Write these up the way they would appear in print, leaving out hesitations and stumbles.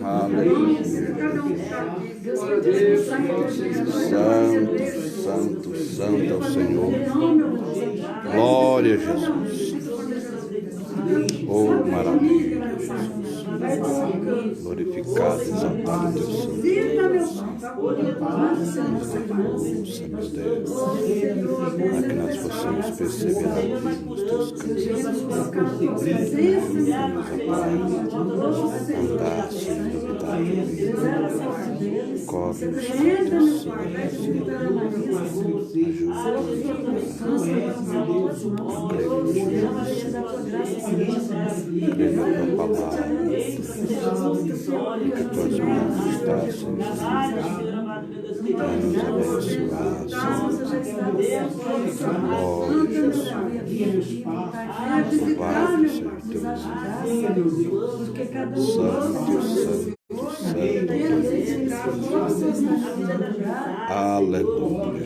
Aleluia. Santo, santo, santo é o Senhor. Glória a Jesus. Oh, maravilha, Jesus. Glorificado, exaltado teu santo. Senhor Deus, para que nós possamos perseverar nos teus caminhos. Andar sem duvidar. Cobre-nos com teu Ajuda-nos. A tua palavra, que as tuas mãos estão, Senhor, para nos abençoar, Senhor. Glória, Jesus. Louvado seja teu nome. Santo, santo, aleluia,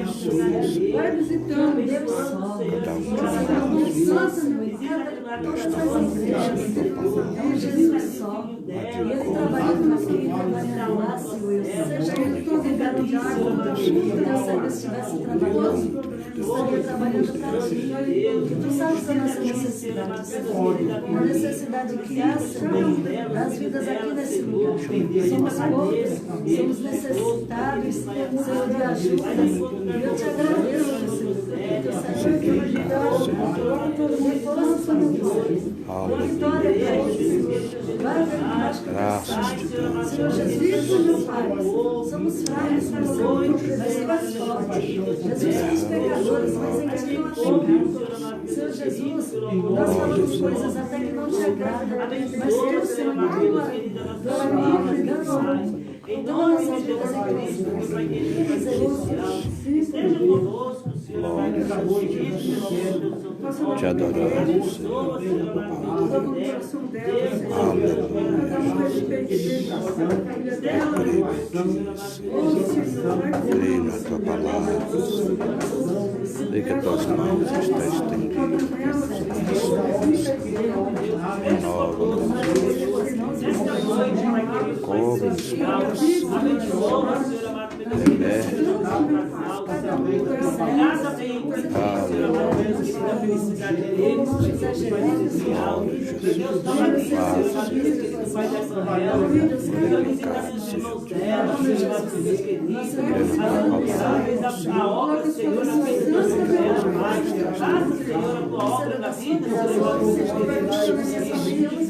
Jesus. Vai visitando cada um de nós nesta noite, Jesus só. Ele trabalhando aqui, trabalhando lá, Senhor. Seja ele convidado de água, que Deus estivesse trabalhando, estaria trabalhando para ti. Que tu sabes da nossa necessidade, Senhor. A necessidade que há, Senhor, das vidas aqui nesse lugar. Somos poucos, somos necessitados, Senhor, de ajuda. E eu te agradeço, Senhor. Senhor, que hoje uma vitória para ti. Graças de Deus. Senhor Jesus, meu Pai, somos fracos, mas Senhor, tu és forte. Jesus, somos pecadores, mas em ti não há pecado. Senhor Jesus, nós falamos coisas até que não te agradam, mas tu, Senhor, tua palavra engana. Então, nossas vidas em Cristo. Esteja conosco, Senhor. Te adoramos, Senhor. Creio na tua palavra. Sei que as tuas mãos estão estendidas. Renova-nos. Cobre-nos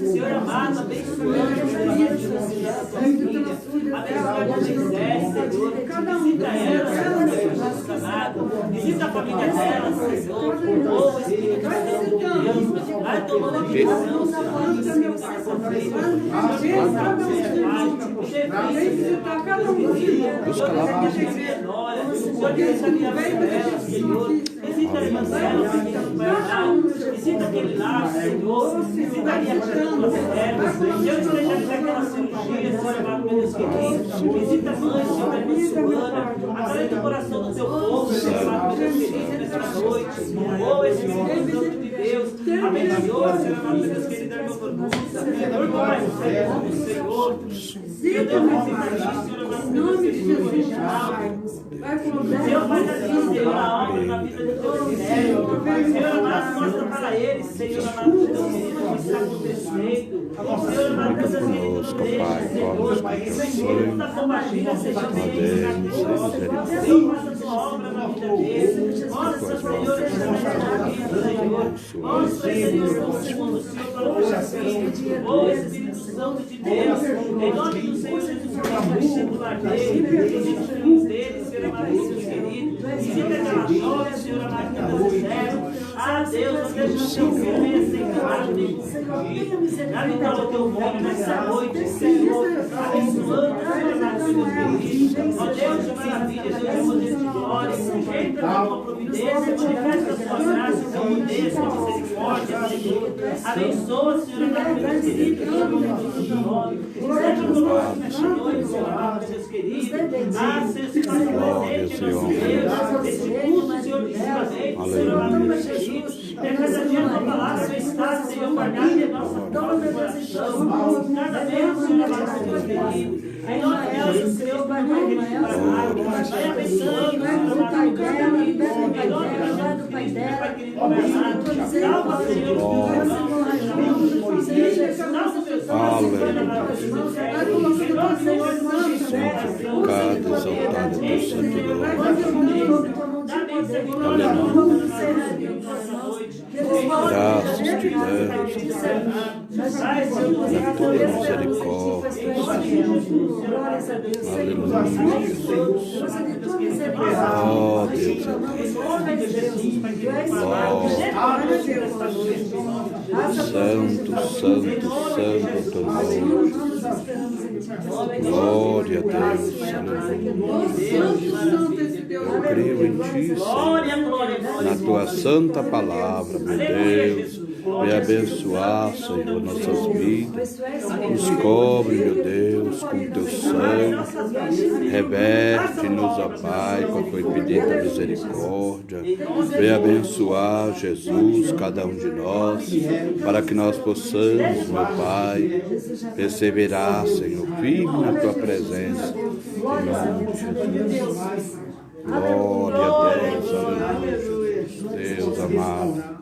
Senhor amado, abençoe visita ela, visita a família dela, Senhor, o Espírito Santo de Deus, vai tomando a direção, Senhor, busca lá, visita a irmã dela, visita aquele lar, Senhor, visita ali a cama, Deus esteja naquela cirurgia, Senhor amado, meu Deus querido, visita a mãe, Senhor, abençoando, acalenta o coração do teu povo, Senhor amado, meu Deus querido, nesta noite, oh Espírito Santo de Deus, abençoa, Senhor amado, meu Deus querido, meu formosa, por mais o Senhor, meu Deus, Senhor amado, meu Deus querido, Deus vai dar Senhor, a obra na vida do teu ministério, Senhor amado, mostra para eles, Senhor amado, meu Deus querido, o que está acontecendo, Senhor amado, meu Deus querido, Senhor, está combatendo, Senhor, Deus, faça a tua obra na vida deles, mostra, Senhor, essa vida, Senhor, mostra, Senhor, o Senhor para o coração, oh Espírito Santo de Deus, em nome do Senhor Jesus, visita o lar dele, visita os filhos dele, Senhor amado, meu Deus querido, visita aquela jovem, Senhor amado, que está sincero, ah Deus, não deixa o teu nome venha sem carne, nem contigo, dá vitória ao teu nome nessa noite, Senhor, abençoando, Senhor amado, meu Deus querido, ó Deus de maravilha, Deus de poder de glória, entra na tua providência, manifesta a tua graça, o teu poder, a tua misericórdia, Senhor, abençoa, Senhor amado, meu Deus querido, em nome de nome, esteja conosco nesta noite, Senhor amado, meu Deus querido, ah, Senhor, se faça presente em nosso Deus, esse culto, Senhor, visitamente, Senhor amado, meu Deus querido, e a cada dia a tua palavra está, Senhor, guardada em nossa Perdoa, meu Deus, em tuas mãos. Cada vez o Senhor vai ser querido. Em nome de Jesus, Senhor, vai abençoando, Liberta o pai dela, liberta o pai dela, guarda o pai dela. Tua misericórdia, Senhor Jesus, vai colocando você nas mãos também. Cada exaltado teu santo nome. Graças te damos na tua misericórdia. Aleluia, Jesus. Oh, Deus santo, santo, santo teu nome. Glória a Deus. Eu creio em ti, Senhor, na tua santa palavra, meu Deus. Vem abençoar, Senhor, nossas vidas. Nos cobre, meu Deus, com teu sangue. Reverte-nos, ó Pai, com a tua infinita misericórdia. Vem abençoar, Jesus, cada um de nós, para que nós possamos, meu Pai, perseverar, Senhor, firme na tua presença. Em nome de Jesus. Glória a Deus, aleluia, Jesus. Deus amado.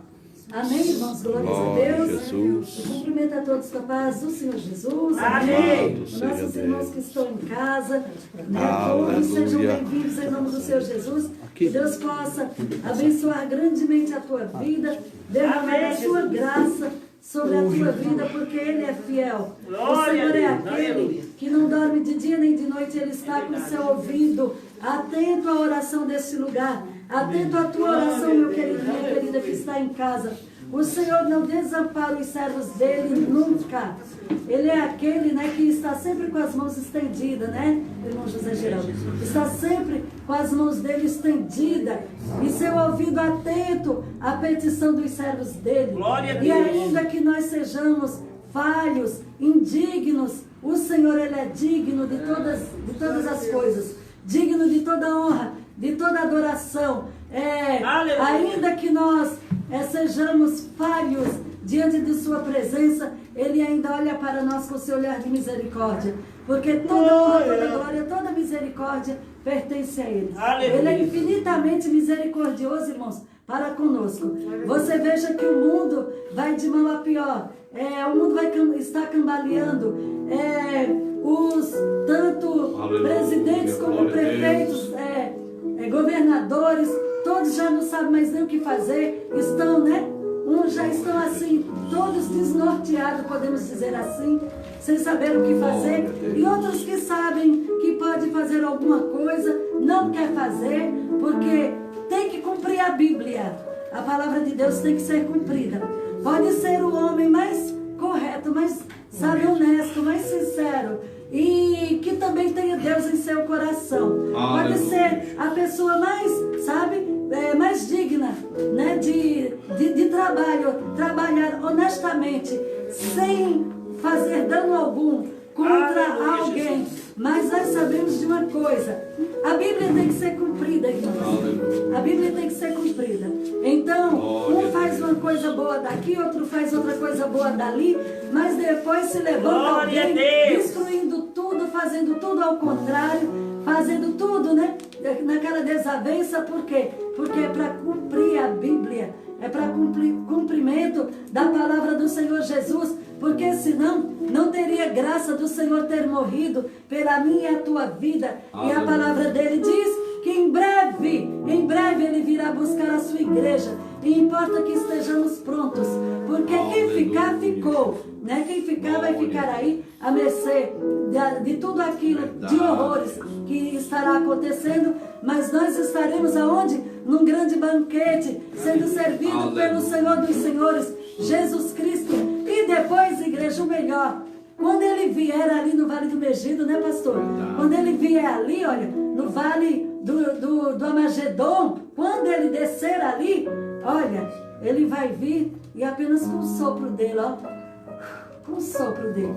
Amém, irmãos? Glórias a Deus. Jesus. Cumprimento a todos com a paz do Senhor Jesus. Amém. Nossos irmãos que estão em casa, Aleluia. todos sejam bem-vindos em nome do Senhor Jesus. Que Deus possa abençoar grandemente a tua vida, derramar a sua graça sobre a tua vida, porque Ele é fiel. O Senhor é aquele que não dorme de dia nem de noite, Ele está com o seu ouvido atento à oração desse lugar. Atento à tua oração, meu querido, minha querida, que está em casa. O Senhor não desampara os servos dele nunca. Ele é aquele, né, que está sempre com as mãos estendidas, né, irmão José Geraldo? Está sempre com as mãos dele estendidas e seu ouvido atento à petição dos servos dele. Glória a Deus. E ainda que nós sejamos falhos, indignos, o Senhor, Ele é digno de todas as coisas. Digno de toda honra, de toda adoração. Ainda que nós sejamos falhos diante de sua presença, Ele ainda olha para nós com seu olhar de misericórdia. Porque toda honra, toda glória, toda misericórdia pertence a Ele. Aleluia. Ele é infinitamente misericordioso, irmãos, para conosco. Você veja que o mundo vai de mal a pior. O mundo vai estar cambaleando. Tanto presidentes como prefeitos, governadores, todos já não sabem mais nem o que fazer, estão, né? Uns já estão assim, todos desnorteados, podemos dizer assim, sem saber o que fazer, e outros que sabem que pode fazer alguma coisa, não quer fazer, porque tem que cumprir a Bíblia. A palavra de Deus tem que ser cumprida. Pode ser o homem mais correto, mais, sabe, honesto, mais sincero, e que também tenha Deus em seu coração. Pode ser a pessoa mais, sabe, mais digna, né, de trabalhar honestamente, sem fazer dano algum contra alguém. Mas nós sabemos de uma coisa: a Bíblia tem que ser cumprida, irmãos. A Bíblia tem que ser cumprida. Então, um faz uma coisa boa daqui, outro faz outra coisa boa dali, mas depois se levanta alguém destruindo tudo, fazendo tudo ao contrário, fazendo tudo, né, naquela desavença. Por quê? Porque é para cumprir a Bíblia, é para cumprimento da palavra do Senhor Jesus, porque senão não teria graça do Senhor ter morrido pela minha e a tua vida. E a palavra dele diz que em breve ele virá buscar a sua igreja, e importa que estejamos prontos, porque quem ficar, ficou, né? Quem ficar vai ficar aí à mercê de tudo aquilo, de horrores que estará acontecendo, mas nós estaremos aonde? Num grande banquete, sendo servido pelo Senhor dos Senhores, Jesus Cristo. E depois, igreja, o melhor, quando ele vier ali no Vale do Megido, né, pastor? Quando ele vier ali, olha, no Vale do Amagedon, quando ele descer ali, olha, ele vai vir e apenas com o sopro dele, ó, com o sopro dele,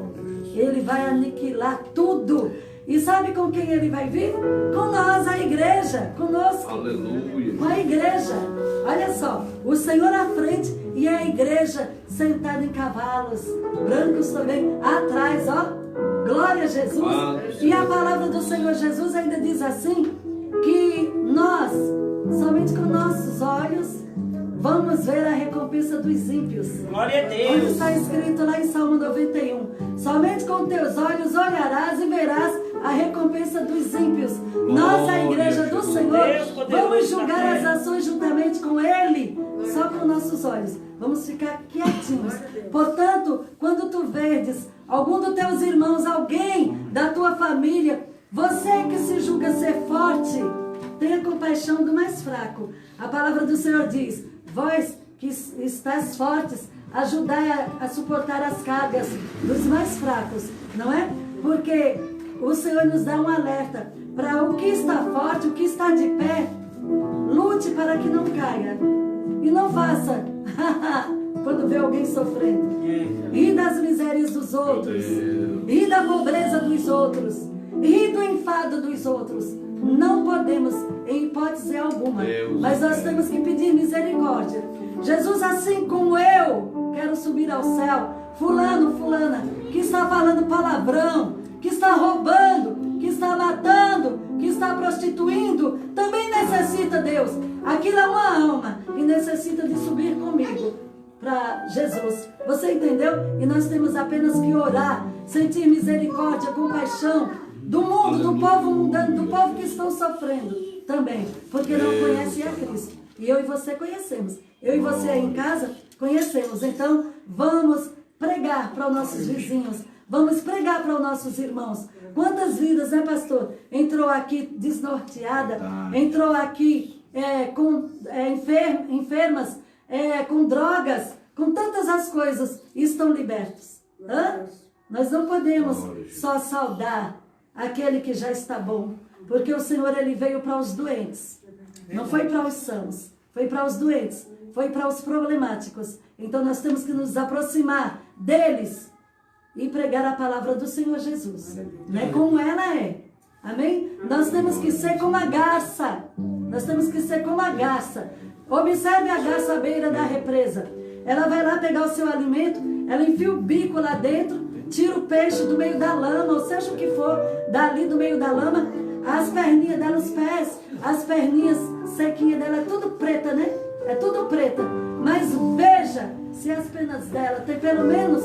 ele vai aniquilar tudo. E sabe com quem ele vai vir? Com nós, a igreja, conosco. Aleluia. Com a igreja. Olha só, o Senhor à frente E a igreja sentada em cavalos brancos também, atrás, ó. Glória a Jesus. E a palavra do Senhor Jesus ainda diz assim, que nós, somente com nossos olhos, vamos ver a recompensa dos ímpios. Glória a Deus. Onde está escrito lá em Salmo 91, somente com teus olhos olharás e verás a recompensa dos ímpios. Nós, a igreja do Senhor, vamos julgar as ações juntamente com Ele, só com nossos olhos. Vamos ficar quietinhos. Portanto, quando tu verdes algum dos teus irmãos, alguém da tua família, você que se julga ser forte, tenha compaixão do mais fraco. A palavra do Senhor diz, vós que estáis fortes, ajudai a suportar as cargas dos mais fracos, não é? Porque o Senhor nos dá um alerta para o que está forte, o que está de pé, lute para que não caia. E não faça quando vê alguém sofrendo. E das misérias dos outros, e da pobreza dos outros, e do enfado dos outros. Não podemos, em hipótese alguma, mas nós temos que pedir misericórdia. Jesus, assim como eu quero subir ao céu, fulano, fulana, que está falando palavrão, que está roubando, que está matando, que está prostituindo, também necessita, Deus. Aquilo é uma alma e necessita de subir comigo para Jesus. Você entendeu? E nós temos apenas que orar, sentir misericórdia, compaixão do mundo, do povo mundano, do povo que estão sofrendo também, porque não conhecem a Cristo. E eu e você conhecemos. Eu e você aí em casa conhecemos. Então, vamos pregar para os nossos vizinhos. Vamos pregar para os nossos irmãos. Quantas vidas, né, pastor? Entrou aqui desnorteada, entrou aqui enfermas, com drogas, com tantas as coisas, e estão libertos. Hã? Nós não podemos só saudar aquele que já está bom, porque o Senhor, Ele veio para os doentes, não foi para os sãos, foi para os doentes, foi para os problemáticos. Então nós temos que nos aproximar deles e pregar a palavra do Senhor Jesus, né? Como ela é, amém? Nós temos que ser como a garça, nós temos que ser como a garça. Observe a garça à beira da represa, ela vai lá pegar o seu alimento, ela enfia o bico lá dentro, tira o peixe do meio da lama, ou seja o que for, dali do meio da lama, as perninhas dela, os pés, as perninhas sequinhas dela, é tudo preta, né? É tudo preta. Mas veja se as penas dela tem pelo menos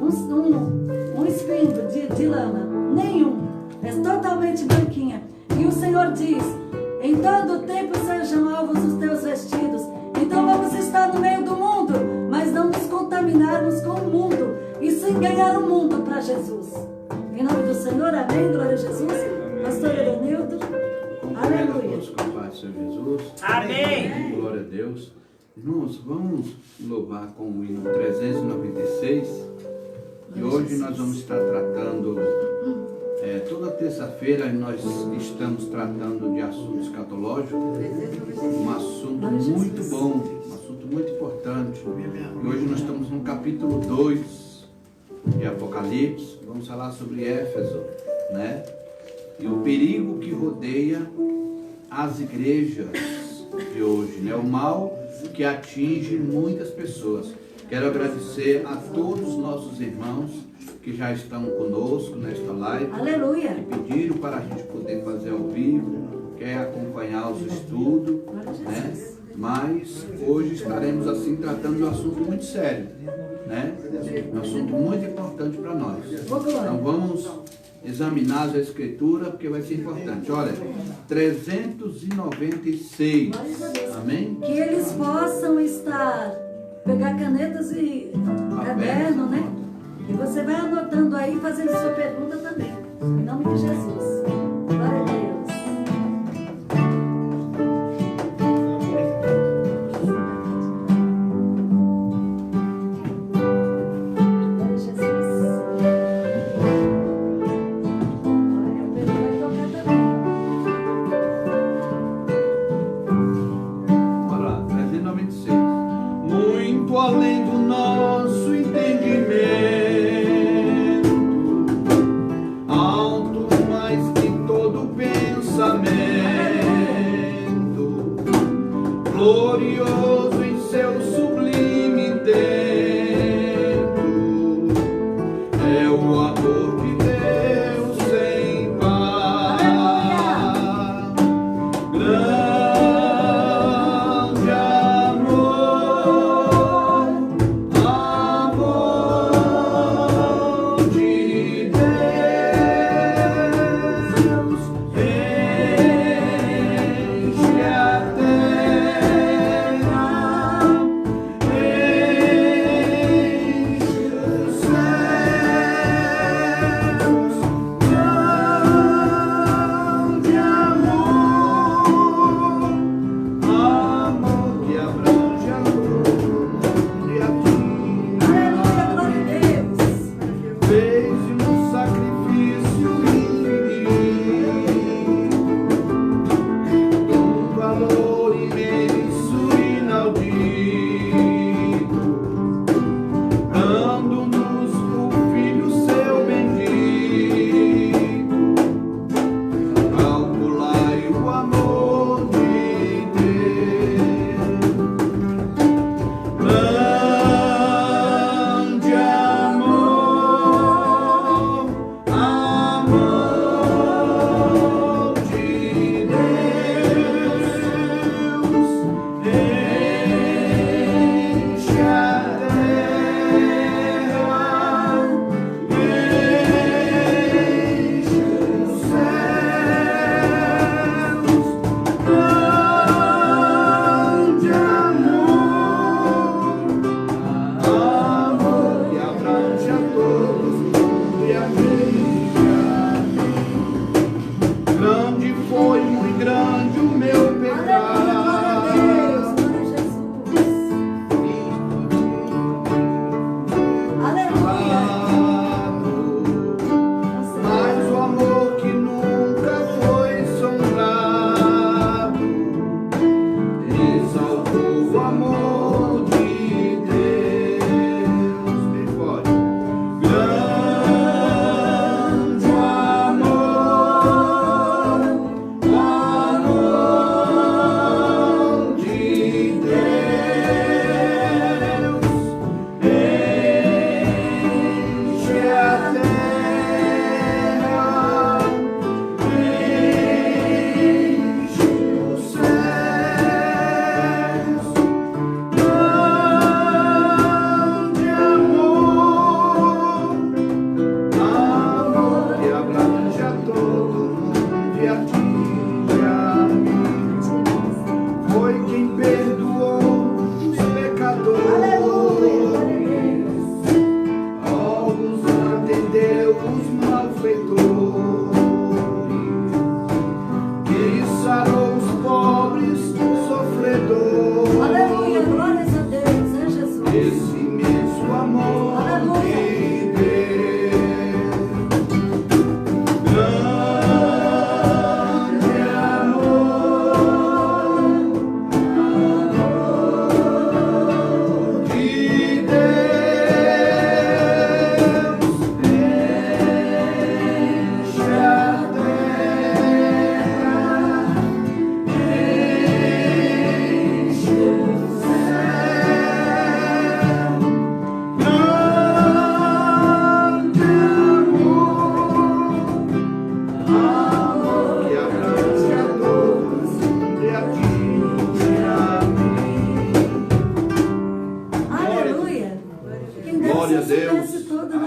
um espinho de lama. Nenhum. É totalmente branquinha. E o Senhor diz, em todo o tempo sejam alvos os teus vestidos. Então vamos estar no meio do mundo, mas não nos contaminarmos com o mundo, e sim ganhar o mundo para Jesus. Em nome do Senhor, amém, glória a Jesus. Pastor Eronildo, aleluia. Com Pai, Senhor Jesus. Amém. Glória a Deus. Irmãos, vamos louvar com o hino 396. E hoje nós vamos estar tratando, toda terça-feira nós estamos tratando de assunto escatológico, um assunto muito bom, um assunto muito importante. E hoje nós estamos no capítulo 2 de Apocalipse, vamos falar sobre Éfeso, né? E o perigo que rodeia as igrejas de hoje, né? O mal que atinge muitas pessoas. Quero agradecer a todos os nossos irmãos que já estão conosco nesta live. Aleluia. Que pediram para a gente poder fazer ao vivo, quer acompanhar os estudos, né? Mas hoje estaremos assim tratando de um assunto muito sério, né? Um assunto muito importante para nós. Então vamos examinar a Escritura, porque vai ser importante. Olha, 396. Amém? Que eles possam pegar canetas e caderno, né? E você vai anotando aí, fazendo sua pergunta também. Em nome de Jesus. Glória a Deus. Além do nosso entendimento, alto mais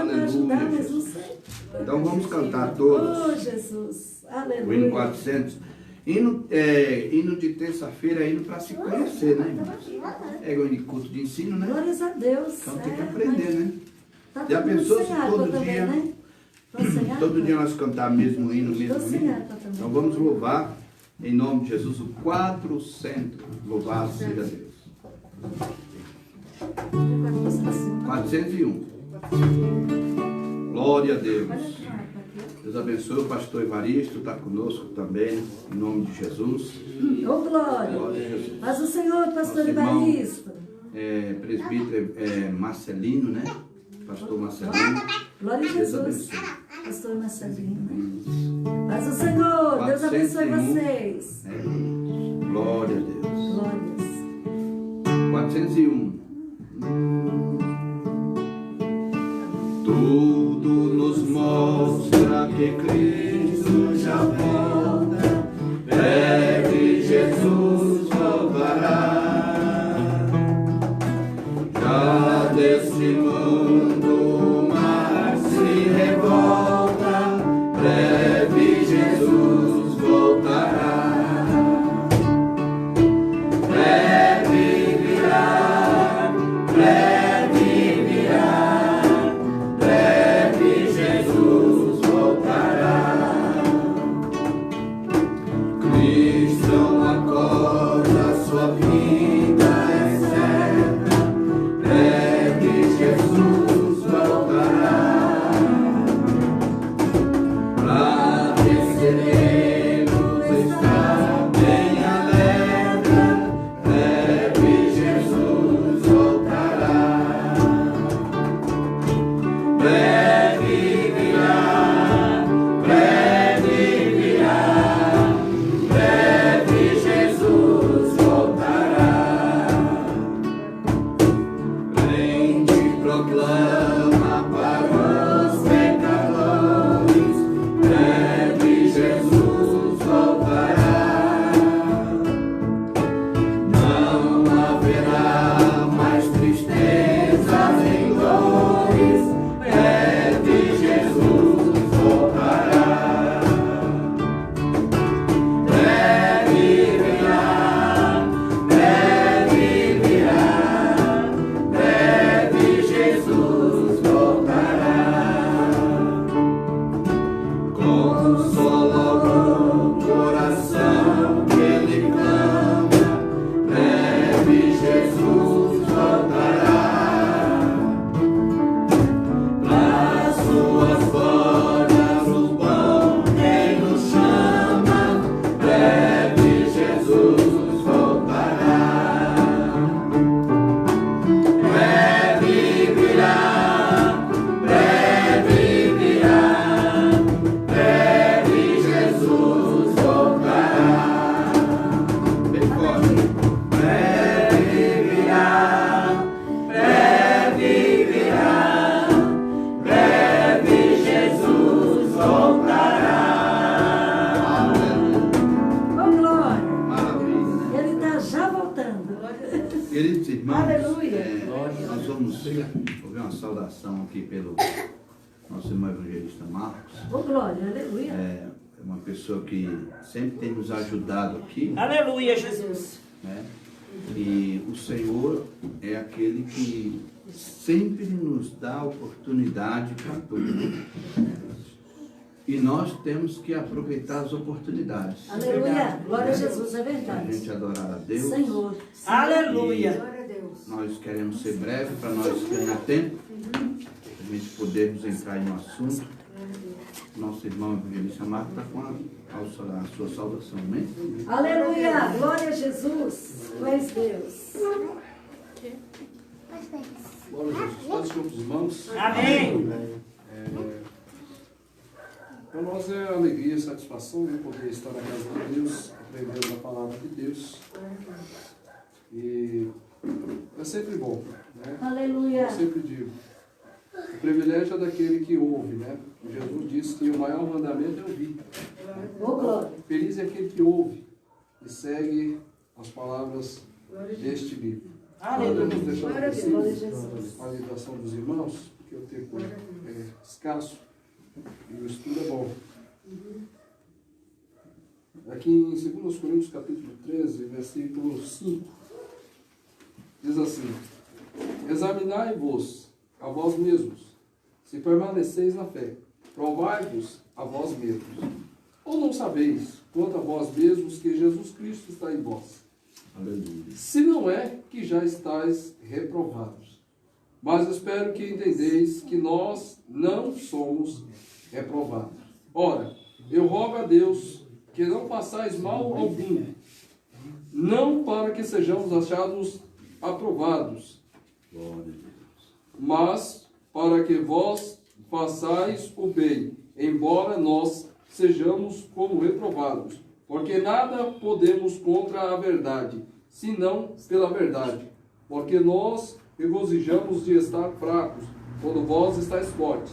tentar ajudar, Aleluia, mas não Jesus. sei. Então vamos cantar todos. Oh, Jesus. O hino Aleluia. 400. Hino de terça-feira é hino para se conhecer, né, irmãos? É o hino de culto de ensino, né? Glórias a Deus. Então tem que É, aprender, mas né? Tá Já todo mundo pensou sem se água todo também, dia- né? Tô sem água? Todo dia nós cantar mesmo hino, mesmo Tô sem hino. água também. Então vamos louvar em nome de Jesus o 400. Louvado seja Deus. 401. Glória a Deus. Deus abençoe o pastor Evaristo, está conosco também, em nome de Jesus. Ô, glória. Glória a Jesus. Mas o Senhor, pastor Nosso irmão, Evaristo. Presbítero Marcelino, né? Pastor Marcelino. Glória a Deus Jesus. abençoe. Pastor Marcelino. Mas o Senhor, Deus abençoe 401. vocês. Glória a Deus. Glórias. 401. Tudo nos mostra que Cristo já volta, breve Jesus voltará. Já desse mundo o mar se revolta, breve Jesus voltará. Breve virá, breve virá, breve Jesus voltará. Cristo acorda, sua vida é certa, breve Jesus voltará. Pra recebermos está bem alerta, breve Jesus voltará. Breve virá, breve virá, breve Jesus voltará. Crente proclama para os pecadores, breve Jesus voltará. Não haverá mais tristezas nem dores, breve Jesus voltará. Breve virá, breve virá, breve Jesus voltará. Consola o coração que ele clama, breve Jesus voltará. Para suas bordas o bom quem nos chama, breve Jesus voltará. Breve virá, breve virá, breve Jesus voltará. Bem forte. Breve virá, breve virá, breve Jesus voltará. Ô, glória. Maravilha, né? Ele está já voltando. Queridos irmãos, Aleluia. nós vamos ouvir uma saudação aqui pelo nosso irmão evangelista Marcos. Ô, glória. Aleluia. É uma pessoa que sempre tem nos ajudado aqui, Aleluia, Jesus. né? E o Senhor é aquele que sempre nos dá a oportunidade para tudo. E nós temos que aproveitar as oportunidades. Aleluia. Glória a Jesus. É Para a verdade. gente adorar a Deus. Senhor. Aleluia. Glória a Deus. Nós queremos ser breve para nós ganhar tempo, para a gente podermos entrar em um assunto. Nosso irmão evangelista Marcos está com a sua saudação, amém? Aleluia. Glória a Jesus. Tu és Deus. Glória a Jesus. Todos os irmãos. Amém. Para nós é alegria e satisfação de poder estar na casa de Deus, aprendendo a palavra de Deus. E é sempre bom, né? Aleluia. Eu sempre digo. O privilégio é daquele que ouve, né? Jesus disse que o maior mandamento é ouvir. Ô, glória. Feliz é aquele que ouve e segue as palavras deste livro. Aleluia. Vamos deixar Glória a aqui Deus. Glória a Jesus. a meditação dos irmãos, porque o tempo é escasso e o estudo é bom. Aqui em 2 Coríntios capítulo 13, versículo 5, diz assim: examinai-vos a vós mesmos, se permaneceis na fé, provai-vos a vós mesmos. Ou não sabeis, quanto a vós mesmos, que Jesus Cristo está em vós? Aleluia. Se não é que já estáis reprovados. Mas espero que entendeis que nós não somos reprovados. Ora, eu rogo a Deus que não façais mal algum, não para que sejamos achados aprovados, Glória a Deus. mas para que vós façais o bem, embora nós sejamos como reprovados. Porque nada podemos contra a verdade, senão pela verdade. Porque nós regozijamos de estar fracos, quando vós estáis fortes.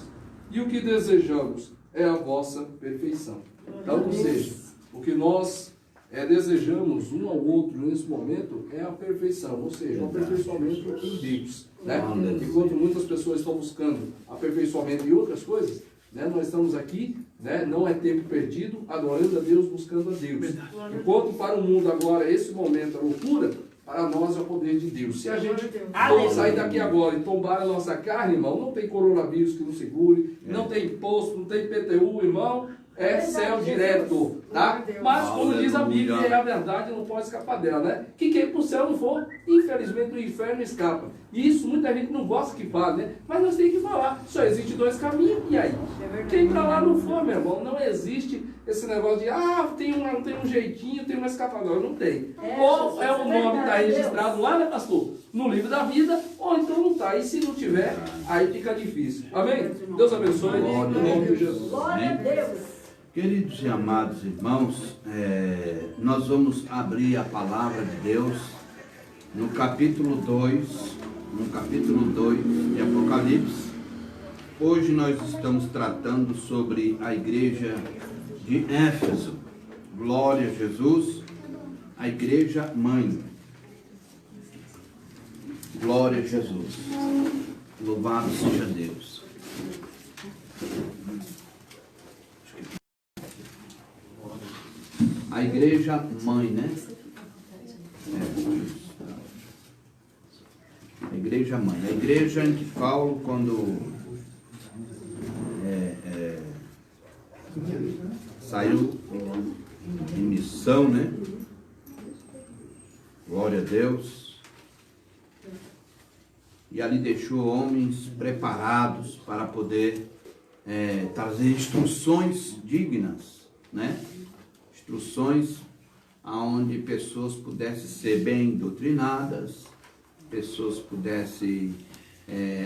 E o que desejamos é a vossa perfeição. Então, ou seja, o que nós desejamos um ao outro nesse momento é a perfeição, ou seja, o aperfeiçoamento em Deus. Né? Enquanto muitas pessoas estão buscando aperfeiçoamento em outras coisas, né, nós estamos aqui, né, não é tempo perdido, adorando a Deus, buscando a Deus. Enquanto para o mundo agora, esse momento é loucura, para nós é o poder de Deus. Se a gente for sair daqui agora e tombar a nossa carne, irmão, não tem coronavírus que nos segure, não tem imposto, não tem PTU, irmão, é céu direto, tá? Mas, como diz a Bíblia, é a verdade, não pode escapar dela, né? Que quem para o céu não for, infelizmente o inferno escapa. E isso muita gente não gosta que fale, né? Mas nós temos que falar, só existe 2 caminhos, e aí? Quem para lá não for, meu irmão, não existe esse negócio de, tem um jeitinho, tem uma escapadora, não tem. Ou é o nome que está registrado lá, né, pastor? No livro da vida, ou então não está. E se não tiver, aí fica difícil. Amém? Deus abençoe, em nome de Jesus. Glória a Deus. Queridos e amados irmãos, nós vamos abrir a palavra de Deus no capítulo 2 de Apocalipse. Hoje nós estamos tratando sobre a igreja de Éfeso. Glória a Jesus, a igreja mãe. Glória a Jesus. Louvado seja Deus. A igreja mãe, né? A igreja mãe. A igreja em que Paulo, quando saiu em missão, né? Glória a Deus. E ali deixou homens preparados para poder trazer instruções dignas, né? Instruções onde pessoas pudessem ser bem doutrinadas, pessoas pudessem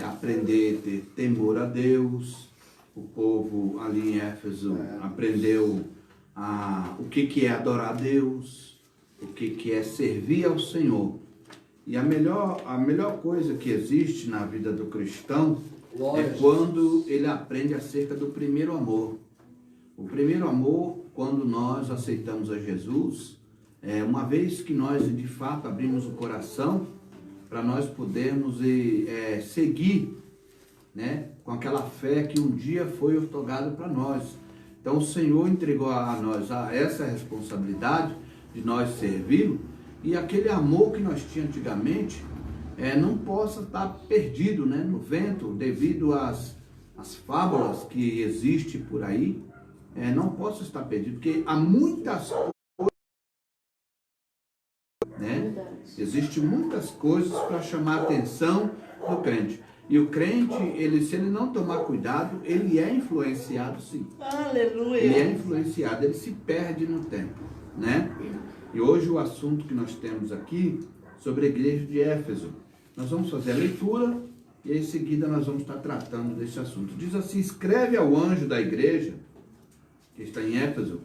aprender a ter temor a Deus. O povo ali em Éfeso aprendeu o que é adorar a Deus, o que é servir ao Senhor. E a melhor coisa que existe na vida do cristão é quando ele aprende acerca do primeiro amor. O primeiro amor, quando nós aceitamos a Jesus, uma vez que nós de fato abrimos o coração para nós podermos seguir, né, com aquela fé que um dia foi otorgada para nós. Então o Senhor entregou a nós essa responsabilidade de nós servi-lo, e aquele amor que nós tínhamos antigamente não possa estar perdido, né, no vento, devido às fábulas que existem por aí. Não possa estar perdido, porque há muitas coisas, né? Existem muitas coisas para chamar a atenção do crente. E o crente, se ele não tomar cuidado, ele é influenciado, sim. Aleluia. Ele é influenciado, ele se perde no tempo, né? E hoje o assunto que nós temos aqui, sobre a igreja de Éfeso. Nós vamos fazer a leitura e em seguida nós vamos estar tratando desse assunto. Diz assim: escreve ao anjo da igreja que está em Éfeso,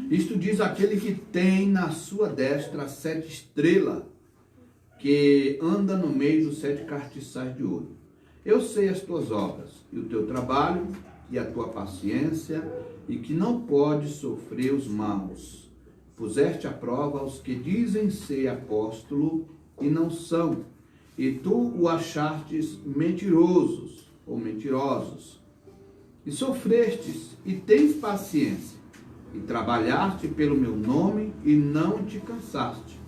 isto diz aquele que tem na sua destra 7 estrelas, que anda no meio dos 7 castiçais de ouro. Eu sei as tuas obras, e o teu trabalho, e a tua paciência, e que não podes sofrer os maus. Puseste à prova os que dizem ser apóstolo, e não são, e tu o achartes mentirosos, ou mentirosos, e sofrestes, e tens paciência, e trabalhaste pelo meu nome, e não te cansaste.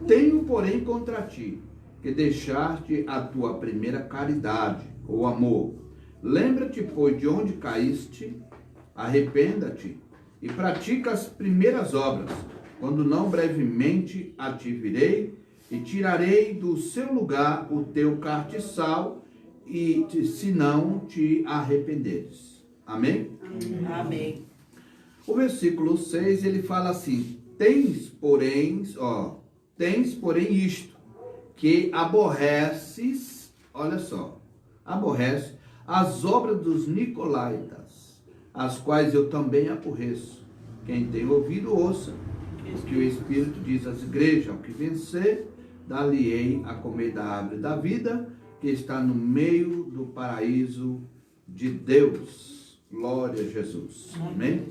Tenho, porém, contra ti, que deixaste a tua primeira caridade, ou amor. Lembra-te, pois, de onde caíste, arrependa-te, e pratica as primeiras obras, quando não brevemente a te virei, e tirarei do seu lugar o teu castiçal, e se não te arrependeres. Amém? Amém. O versículo 6, ele fala assim: tens, porém isto, que aborreces, olha só, aborrece as obras dos nicolaítas, as quais eu também aborreço. Quem tem ouvido, ouça o que o Espírito diz às igrejas: ao que vencer, dar-lhe-ei a comer da árvore da vida, que está no meio do paraíso de Deus. Glória a Jesus. Amém?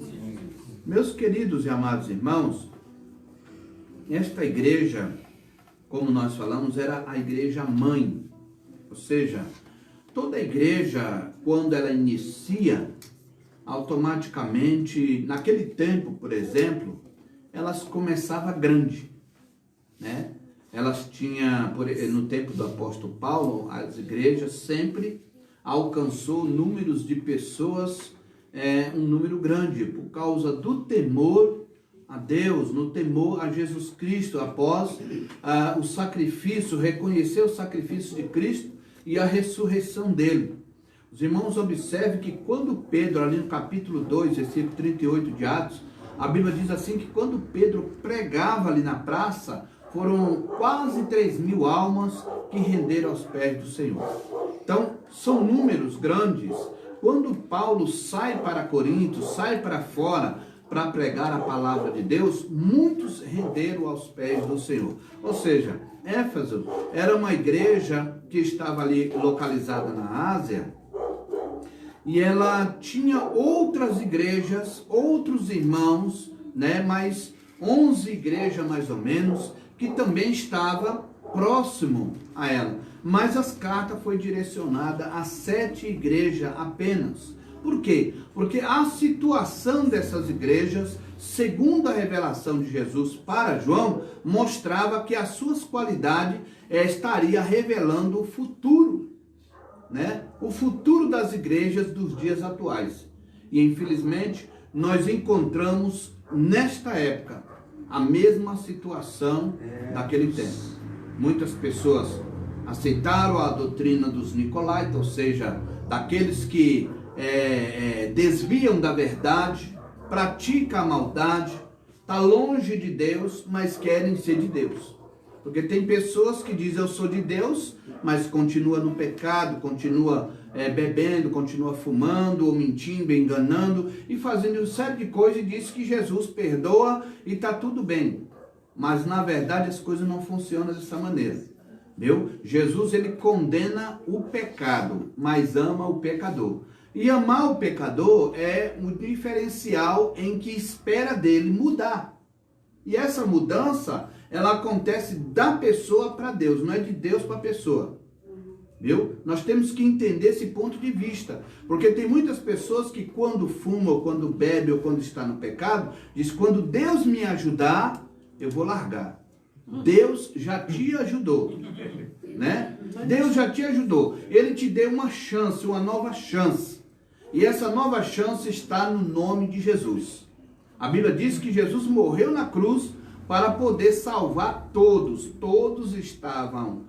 Meus queridos e amados irmãos, esta igreja, como nós falamos, era a igreja mãe. Ou seja, toda igreja, quando ela inicia, automaticamente, naquele tempo, por exemplo, elas começavam grande, né? Elas tinham, no tempo do apóstolo Paulo, as igrejas sempre alcançou números de pessoas, um número grande, por causa do temor a Deus, no temor a Jesus Cristo, após o sacrifício, reconhecer o sacrifício de Cristo e a ressurreição dele. Os irmãos observem que quando Pedro, ali no capítulo 2, versículo 38 de Atos, a Bíblia diz assim que quando Pedro pregava ali na praça, foram quase 3.000 almas que renderam aos pés do Senhor. Então, são números grandes. Quando Paulo sai para Corinto, sai para fora para pregar a palavra de Deus, muitos renderam aos pés do Senhor. Ou seja, Éfeso era uma igreja que estava ali localizada na Ásia, e ela tinha outras igrejas, outros irmãos, né, mais 11 igrejas mais ou menos, que também estava próximo a ela. Mas as cartas foram direcionadas a 7 igrejas apenas. Por quê? Porque a situação dessas igrejas, segundo a revelação de Jesus para João, mostrava que as suas qualidades estaria revelando o futuro, né? O futuro das igrejas dos dias atuais. E infelizmente nós encontramos nesta época a mesma situação daquele tempo. Muitas pessoas aceitaram a doutrina dos nicolaítas, ou seja, daqueles que desviam da verdade, praticam a maldade, está longe de Deus, mas querem ser de Deus. Porque tem pessoas que dizem eu sou de Deus, mas continua no pecado, continua bebendo, continua fumando, ou mentindo, enganando e fazendo uma série de coisas, e diz que Jesus perdoa e está tudo bem. Mas na verdade as coisas não funcionam dessa maneira. Viu? Jesus, ele condena o pecado, mas ama o pecador. E amar o pecador é um diferencial em que espera dele mudar. E essa mudança, ela acontece da pessoa para Deus, não é de Deus para a pessoa. Viu? Nós temos que entender esse ponto de vista. Porque tem muitas pessoas que quando fumam, ou quando bebem, ou quando está no pecado, diz, quando Deus me ajudar, eu vou largar. Deus já te ajudou, né? Deus já te ajudou. Ele te deu uma chance, uma nova chance. E essa nova chance está no nome de Jesus. A Bíblia diz que Jesus morreu na cruz para poder salvar todos. Todos estavam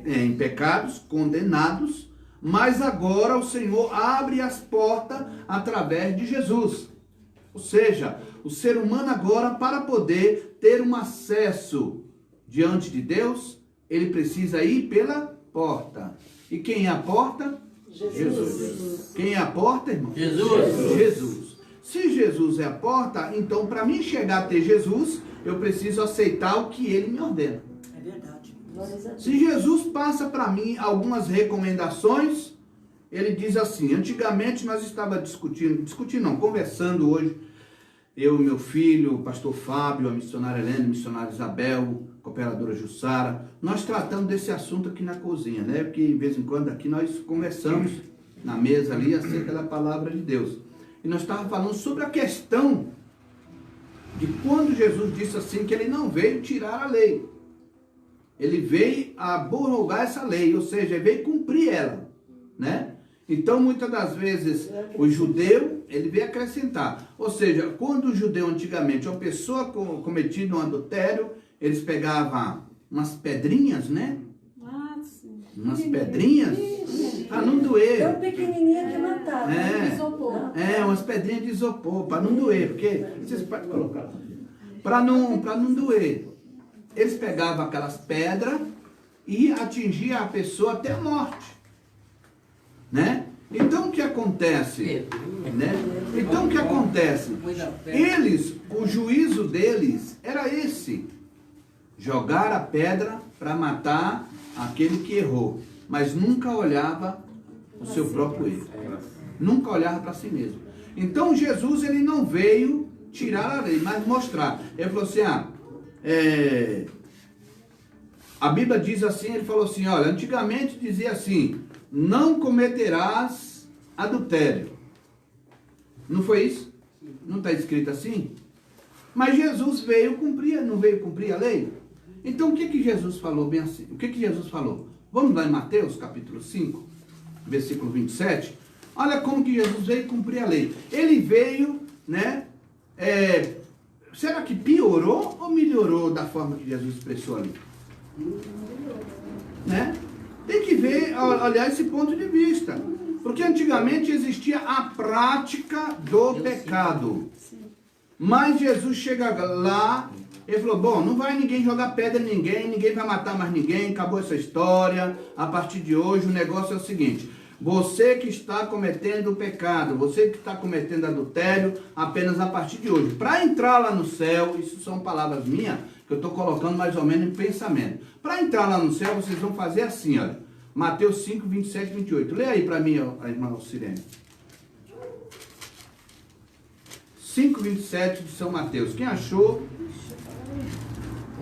em pecados, condenados, mas agora o Senhor abre as portas através de Jesus. Ou seja, o ser humano agora, para poder ter um acesso diante de Deus, ele precisa ir pela porta. E quem é a porta? Jesus. Quem é a porta, irmão? Jesus. Jesus. Se Jesus é a porta, então para mim chegar a ter Jesus, eu preciso aceitar o que ele me ordena. É verdade. Se Jesus passa para mim algumas recomendações, ele diz assim, antigamente nós estávamos conversando hoje, eu e meu filho, o pastor Fábio, a missionária Helena, a missionária Isabel, a cooperadora Jussara, nós tratamos desse assunto aqui na cozinha, né? Porque de vez em quando aqui nós conversamos na mesa ali acerca da palavra de Deus. E nós estávamos falando sobre a questão de quando Jesus disse assim que ele não veio tirar a lei. Ele veio abrogar essa lei, ou seja, ele veio cumprir ela, né? Então, muitas das vezes, o judeu, ele veio acrescentar. Ou seja, quando o judeu antigamente, uma pessoa cometida um adultério, eles pegavam umas pedrinhas, né? Ah, sim. Umas pedrinhas, para não doer. Tão pequenininha que matava. Umas pedrinhas de isopor, para não doer, porque vocês podem colocar lá. Para não doer. Eles pegavam aquelas pedras e atingiam a pessoa até a morte, né? Então o que acontece, né? Então o que acontece? Eles, o juízo deles era esse: jogar a pedra para matar aquele que errou, mas nunca olhava o seu próprio erro, nunca olhava para si mesmo. Então Jesus, ele não veio tirar a lei, mas mostrar. Ele falou assim, a Bíblia diz assim, ele falou assim, olha, antigamente dizia assim, não cometerás adultério. Não foi isso? Não está escrito assim? Mas Jesus veio cumprir, não veio cumprir a lei? Então o que Jesus falou bem assim? O que Jesus falou? Vamos lá em Mateus capítulo 5, versículo 27. Olha como que Jesus veio cumprir a lei. Ele veio, né? Será que piorou ou melhorou da forma que Jesus expressou ali? Né? Tem que ver, olhar esse ponto de vista. Porque antigamente existia a prática do pecado. Mas Jesus chega lá, ele falou, bom, não vai ninguém jogar pedra em ninguém, ninguém vai matar mais ninguém, acabou essa história. A partir de hoje o negócio é o seguinte, você que está cometendo pecado, você que está cometendo adultério, apenas a partir de hoje. Para entrar lá no céu, isso são palavras minhas, que eu estou colocando mais ou menos em pensamento. Para entrar lá no céu, vocês vão fazer assim, olha. Mateus 5, 27 e 28. Lê aí para mim, a irmã Sirene. 5, 27 de São Mateus. Quem achou?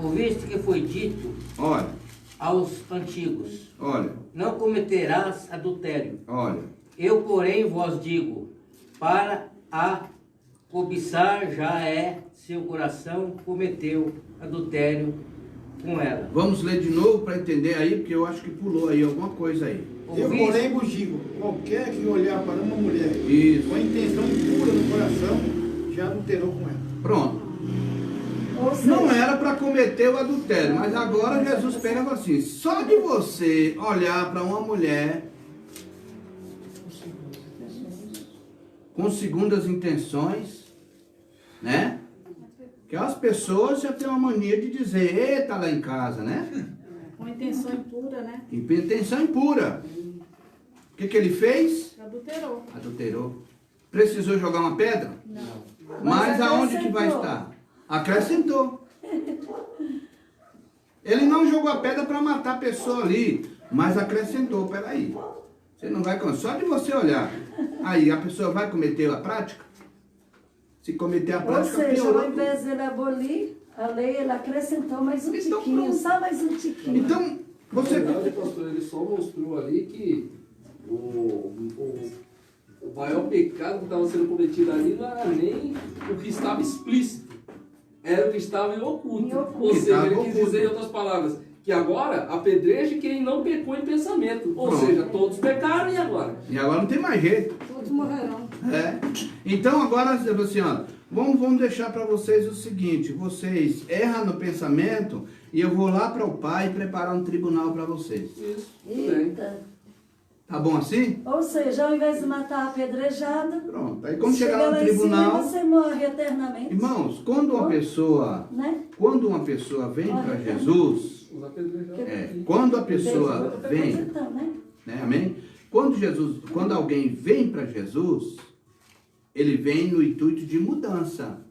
Ouviste que foi dito Olha, aos antigos, olha, não cometerás adultério. olha. Eu, porém, vos digo, para a cobiçar já é seu coração cometeu adultério com ela. Vamos ler de novo para entender aí, porque eu acho que pulou aí alguma coisa aí. Eu, porém, vos digo, qualquer que olhar para uma mulher Isso. com a intenção impura no coração, já adulterou com ela. Pronto. Ou seja, Não era para cometer o adultério, mas agora Jesus pega e fala assim, só de você olhar para uma mulher com segundas intenções, né? Que as pessoas já têm uma mania de dizer, eita lá em casa, né? com intenção impura, né? Intenção impura. O que ele fez? Adulterou. Adulterou. Precisou jogar uma pedra? Não. Mas aonde que vai estar? Acrescentou. Ele não jogou a pedra para matar a pessoa ali, mas acrescentou. Peraí, você não vai, só de você olhar, aí a pessoa vai cometer a prática? Se cometer a Ou prática, seja, piorou. ao invés de ele abolir a lei, ele acrescentou mais um Então, tiquinho, pronto. só mais um tiquinho. Então, você... Na verdade, pastor, ele só mostrou ali que o maior pecado que estava sendo cometido ali não era nem o que estava explícito, era o que estava em oculto. Em oculto. Ou seja, ele quis Oculto. dizer em outras palavras, que agora apedreje quem não pecou em pensamento. Ou Pronto. seja, todos pecaram e agora? E agora não tem mais jeito. Todos morrerão. Então agora, assim, ó, vamos deixar para vocês o seguinte, vocês erram no pensamento e eu vou lá para o Pai preparar um tribunal para vocês. Isso, tudo bem. Eita. Tá bom assim? Ou seja, ao invés de matar a apedrejada, Pronto. Aí quando chegar chega lá no lá em cima tribunal, e você morre eternamente. irmãos, quando uma pessoa vem para Jesus, Os apedrejados. quando a pessoa vem, Então, né? né, amém? Quando alguém vem para Jesus, ele vem no intuito de mudança.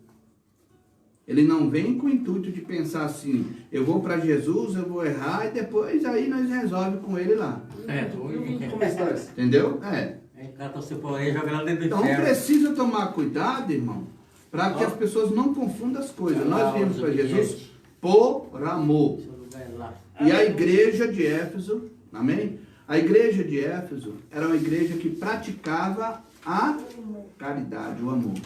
Ele não vem com o intuito de pensar assim, eu vou para Jesus, eu vou errar e depois aí nós resolvemos com ele lá. Como está isso? Entendeu? Cata o seu pau aí e joga lá dentro do Então inferno. precisa tomar cuidado, irmão, para que as pessoas não confundam as coisas. Nós viemos para Jesus por amor. Seu lugar é lá. E a igreja de Éfeso, amém? A igreja de Éfeso era uma igreja que praticava a caridade, o amor.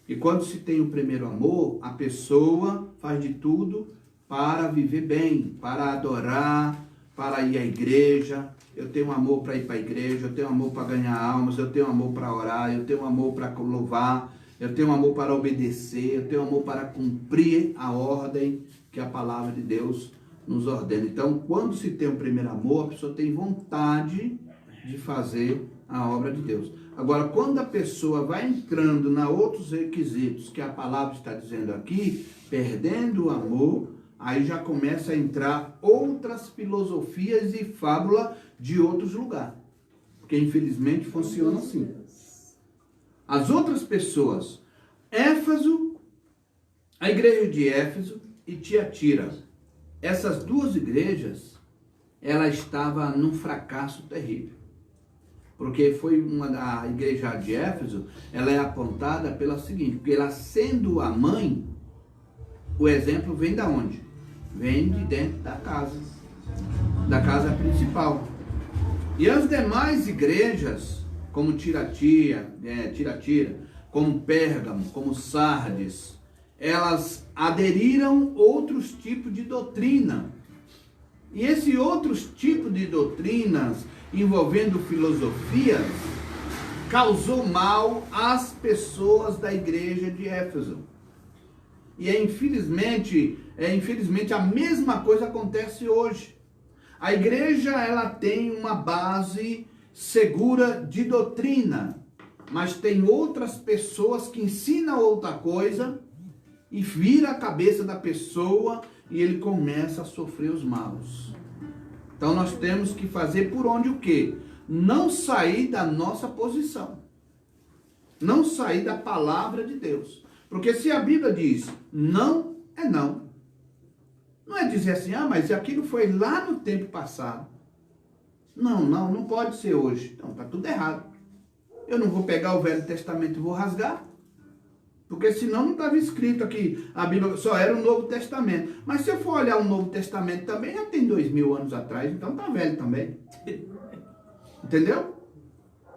E quando se tem o primeiro amor, a pessoa faz de tudo para viver bem, para adorar, para ir à igreja. Eu tenho amor para ir para a igreja, eu tenho amor para ganhar almas, eu tenho amor para orar, eu tenho amor para louvar, eu tenho amor para obedecer, eu tenho amor para cumprir a ordem que a palavra de Deus nos ordena. Então, quando se tem o primeiro amor, a pessoa tem vontade de fazer a obra de Deus. Agora, quando a pessoa vai entrando na outros requisitos que a palavra está dizendo aqui, perdendo o amor, aí já começa a entrar outras filosofias e fábula de outros lugares. Porque, infelizmente, funciona assim. As outras pessoas, Éfeso, a igreja de Éfeso e Tiatira, essas duas igrejas, ela estava num fracasso terrível. Porque foi a igreja de Éfeso, ela é apontada pela seguinte, porque ela sendo a mãe, o exemplo vem da onde? Vem de dentro da casa principal. E as demais igrejas, como Tiatira, como Pérgamo, como Sardes, elas aderiram outros tipos de doutrina. E esse outros tipos de doutrinas, envolvendo filosofias, causou mal às pessoas da igreja de Éfeso. E infelizmente a mesma coisa acontece hoje. A igreja, ela tem uma base segura de doutrina, mas tem outras pessoas que ensinam outra coisa e vira a cabeça da pessoa e ele começa a sofrer os maus. Então nós temos que fazer por onde o quê? Não sair da nossa posição. Não sair da palavra de Deus. Porque se a Bíblia diz não, é não. Não é dizer assim, mas aquilo foi lá no tempo passado. Não pode ser hoje. Então está tudo errado. Eu não vou pegar o Velho Testamento e vou rasgar. Porque senão não estava escrito aqui, a Bíblia só era o Novo Testamento. Mas se eu for olhar o Novo Testamento também, já tem 2000 anos atrás, então está velho também. Entendeu?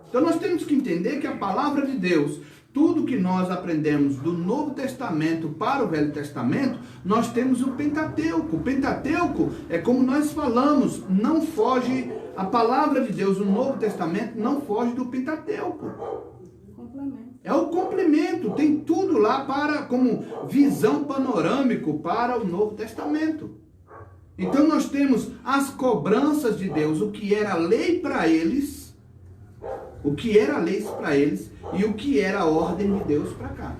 Então nós temos que entender que a palavra de Deus, tudo que nós aprendemos do Novo Testamento para o Velho Testamento, nós temos o Pentateuco. O Pentateuco é como nós falamos, não foge, a palavra de Deus, o Novo Testamento, não foge do Pentateuco. É o complemento, tem tudo lá como visão panorâmico para o Novo Testamento. Então nós temos as cobranças de Deus, o que era lei para eles, o que era lei para eles e o que era a ordem de Deus para cá.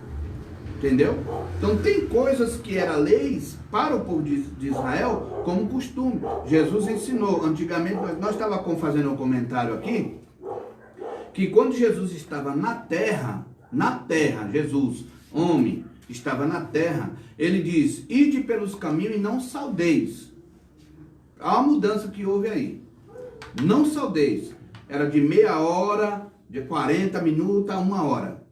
Entendeu? Então tem coisas que eram leis para o povo de Israel como costume. Jesus ensinou, antigamente, nós estávamos fazendo um comentário aqui, que quando Jesus estava na terra, Jesus, homem, estava na terra, ele diz, ide pelos caminhos e não saudeis. Há uma mudança que houve aí. Não saudeis. Era de meia hora, de 40 minutos a 1 hora.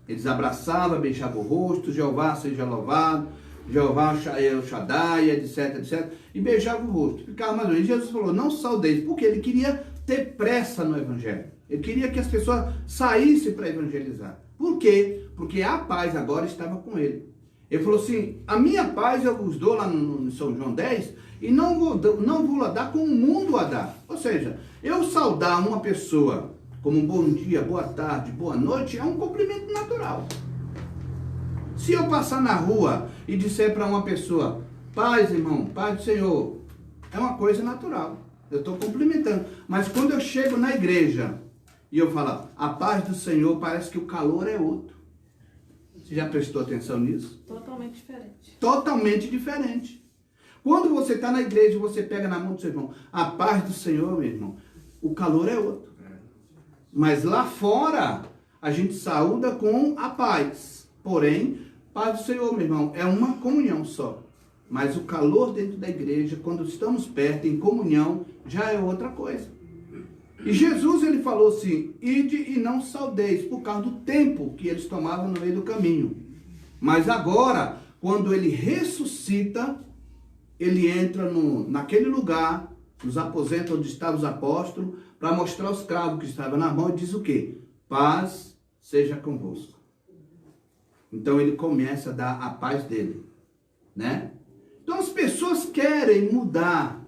Eles abraçavam, beijavam o rosto, Jeová seja louvado, Jeová é o Shaddai, etc. E beijavam o rosto. Ficava mais ou menos. Jesus falou, não saudeis, porque ele queria ter pressa no evangelho. Ele queria que as pessoas saíssem para evangelizar. Por quê? Porque a paz agora estava com ele. Ele falou assim, a minha paz eu vos dou lá no São João 10 e não vou dar como o mundo a dar. Ou seja, eu saudar uma pessoa como um bom dia, boa tarde, boa noite, é um cumprimento natural. Se eu passar na rua e disser para uma pessoa, paz, irmão, paz do Senhor, é uma coisa natural. Eu estou cumprimentando. Mas quando eu chego na igreja e eu falo, a paz do Senhor, parece que o calor é outro. Você já prestou atenção nisso? Totalmente diferente. Totalmente diferente. Quando você está na igreja e você pega na mão do seu irmão, a paz do Senhor, meu irmão, o calor é outro. Mas lá fora, a gente saúda com a paz. Porém, paz do Senhor, meu irmão, é uma comunhão só. Mas o calor dentro da igreja, quando estamos perto, em comunhão, já é outra coisa. E Jesus, ele falou assim, ide e não saudeis, por causa do tempo que eles tomavam no meio do caminho. Mas agora, quando ele ressuscita, ele entra naquele lugar nos aposentos onde estavam os apóstolos, para mostrar os cravos que estavam na mão, e diz o quê? Paz seja convosco. Então ele começa a dar a paz dele, né? Então as pessoas querem mudar,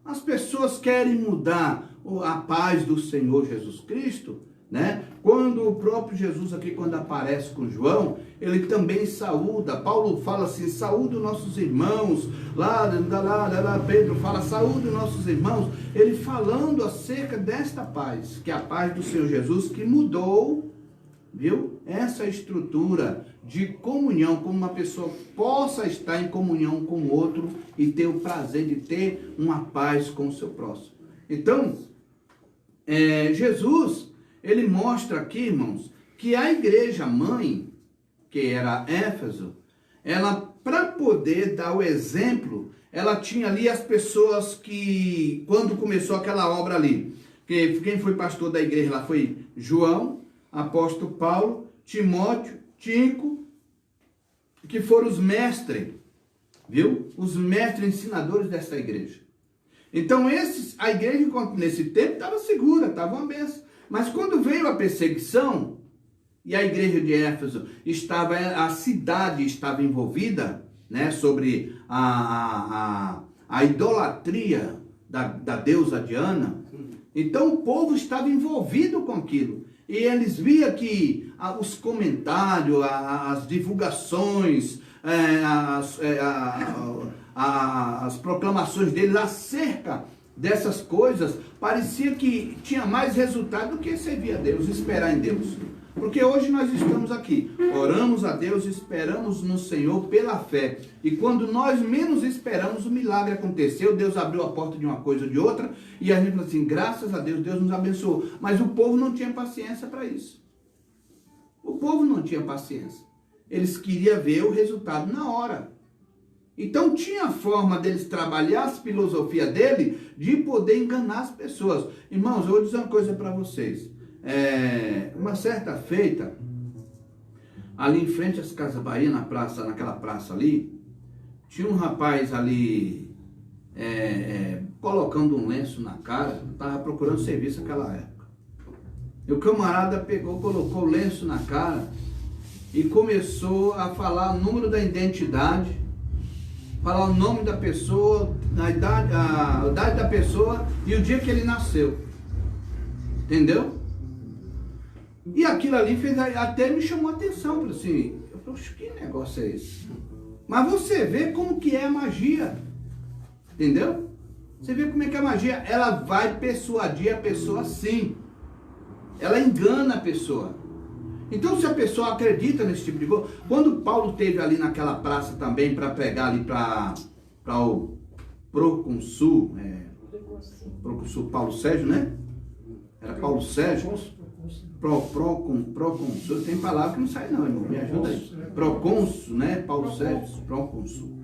as pessoas querem mudar a paz do Senhor Jesus Cristo, né? Quando o próprio Jesus aqui, quando aparece com João, ele também saúda. Paulo fala assim, saúda os nossos irmãos. Lá, Pedro fala, saúda os nossos irmãos. Ele falando acerca desta paz, que é a paz do Senhor Jesus, que mudou, viu? Essa estrutura de comunhão, como uma pessoa possa estar em comunhão com o outro e ter o prazer de ter uma paz com o seu próximo. Então, Jesus, ele mostra aqui, irmãos, que a igreja mãe, que era Éfeso, ela, para poder dar o exemplo, ela tinha ali as pessoas que, quando começou aquela obra ali, quem foi pastor da igreja lá foi João, apóstolo Paulo, Timóteo, Tico, que foram os mestres, viu? Os mestres ensinadores dessa igreja. Então, a igreja, nesse tempo, estava segura, estava uma bênção. Mas quando veio a perseguição, e a igreja de Éfeso a cidade estava envolvida, né, sobre a idolatria da deusa Diana, então o povo estava envolvido com aquilo. E eles viam que os comentários, as divulgações, as proclamações deles acerca dessas coisas, parecia que tinha mais resultado do que servir a Deus, esperar em Deus. Porque hoje nós estamos aqui, oramos a Deus, esperamos no Senhor pela fé. E quando nós menos esperamos, o milagre aconteceu, Deus abriu a porta de uma coisa ou de outra, e a gente fala assim, graças a Deus, Deus nos abençoou. Mas o povo não tinha paciência para isso. O povo não tinha paciência. Eles queriam ver o resultado na hora. Então tinha forma deles trabalhar a filosofia dele de poder enganar as pessoas. Irmãos, eu vou dizer uma coisa para vocês. Uma certa feita, ali em frente às Casas Bahia, naquela praça ali, tinha um rapaz ali colocando um lenço na cara, estava procurando serviço naquela época. E o camarada colocou o lenço na cara e começou a falar o número da identidade, falar o nome da pessoa, a idade da pessoa e o dia que ele nasceu. Entendeu? E aquilo ali até me chamou a atenção. Falei assim, que negócio é esse? Mas você vê como que é a magia. Entendeu? Você vê como é que é a magia. Ela vai persuadir a pessoa sim. Ela engana a pessoa. Então, se a pessoa acredita nesse tipo de coisa... Quando Paulo esteve ali naquela praça também para pregar ali para o Procônsul, Procônsul Paulo Sérgio, né? Era Paulo Sérgio. Procônsul. Tem palavra que não sai não, irmão. Me ajuda aí. Procônsul, né? Paulo Sérgio. Procônsul.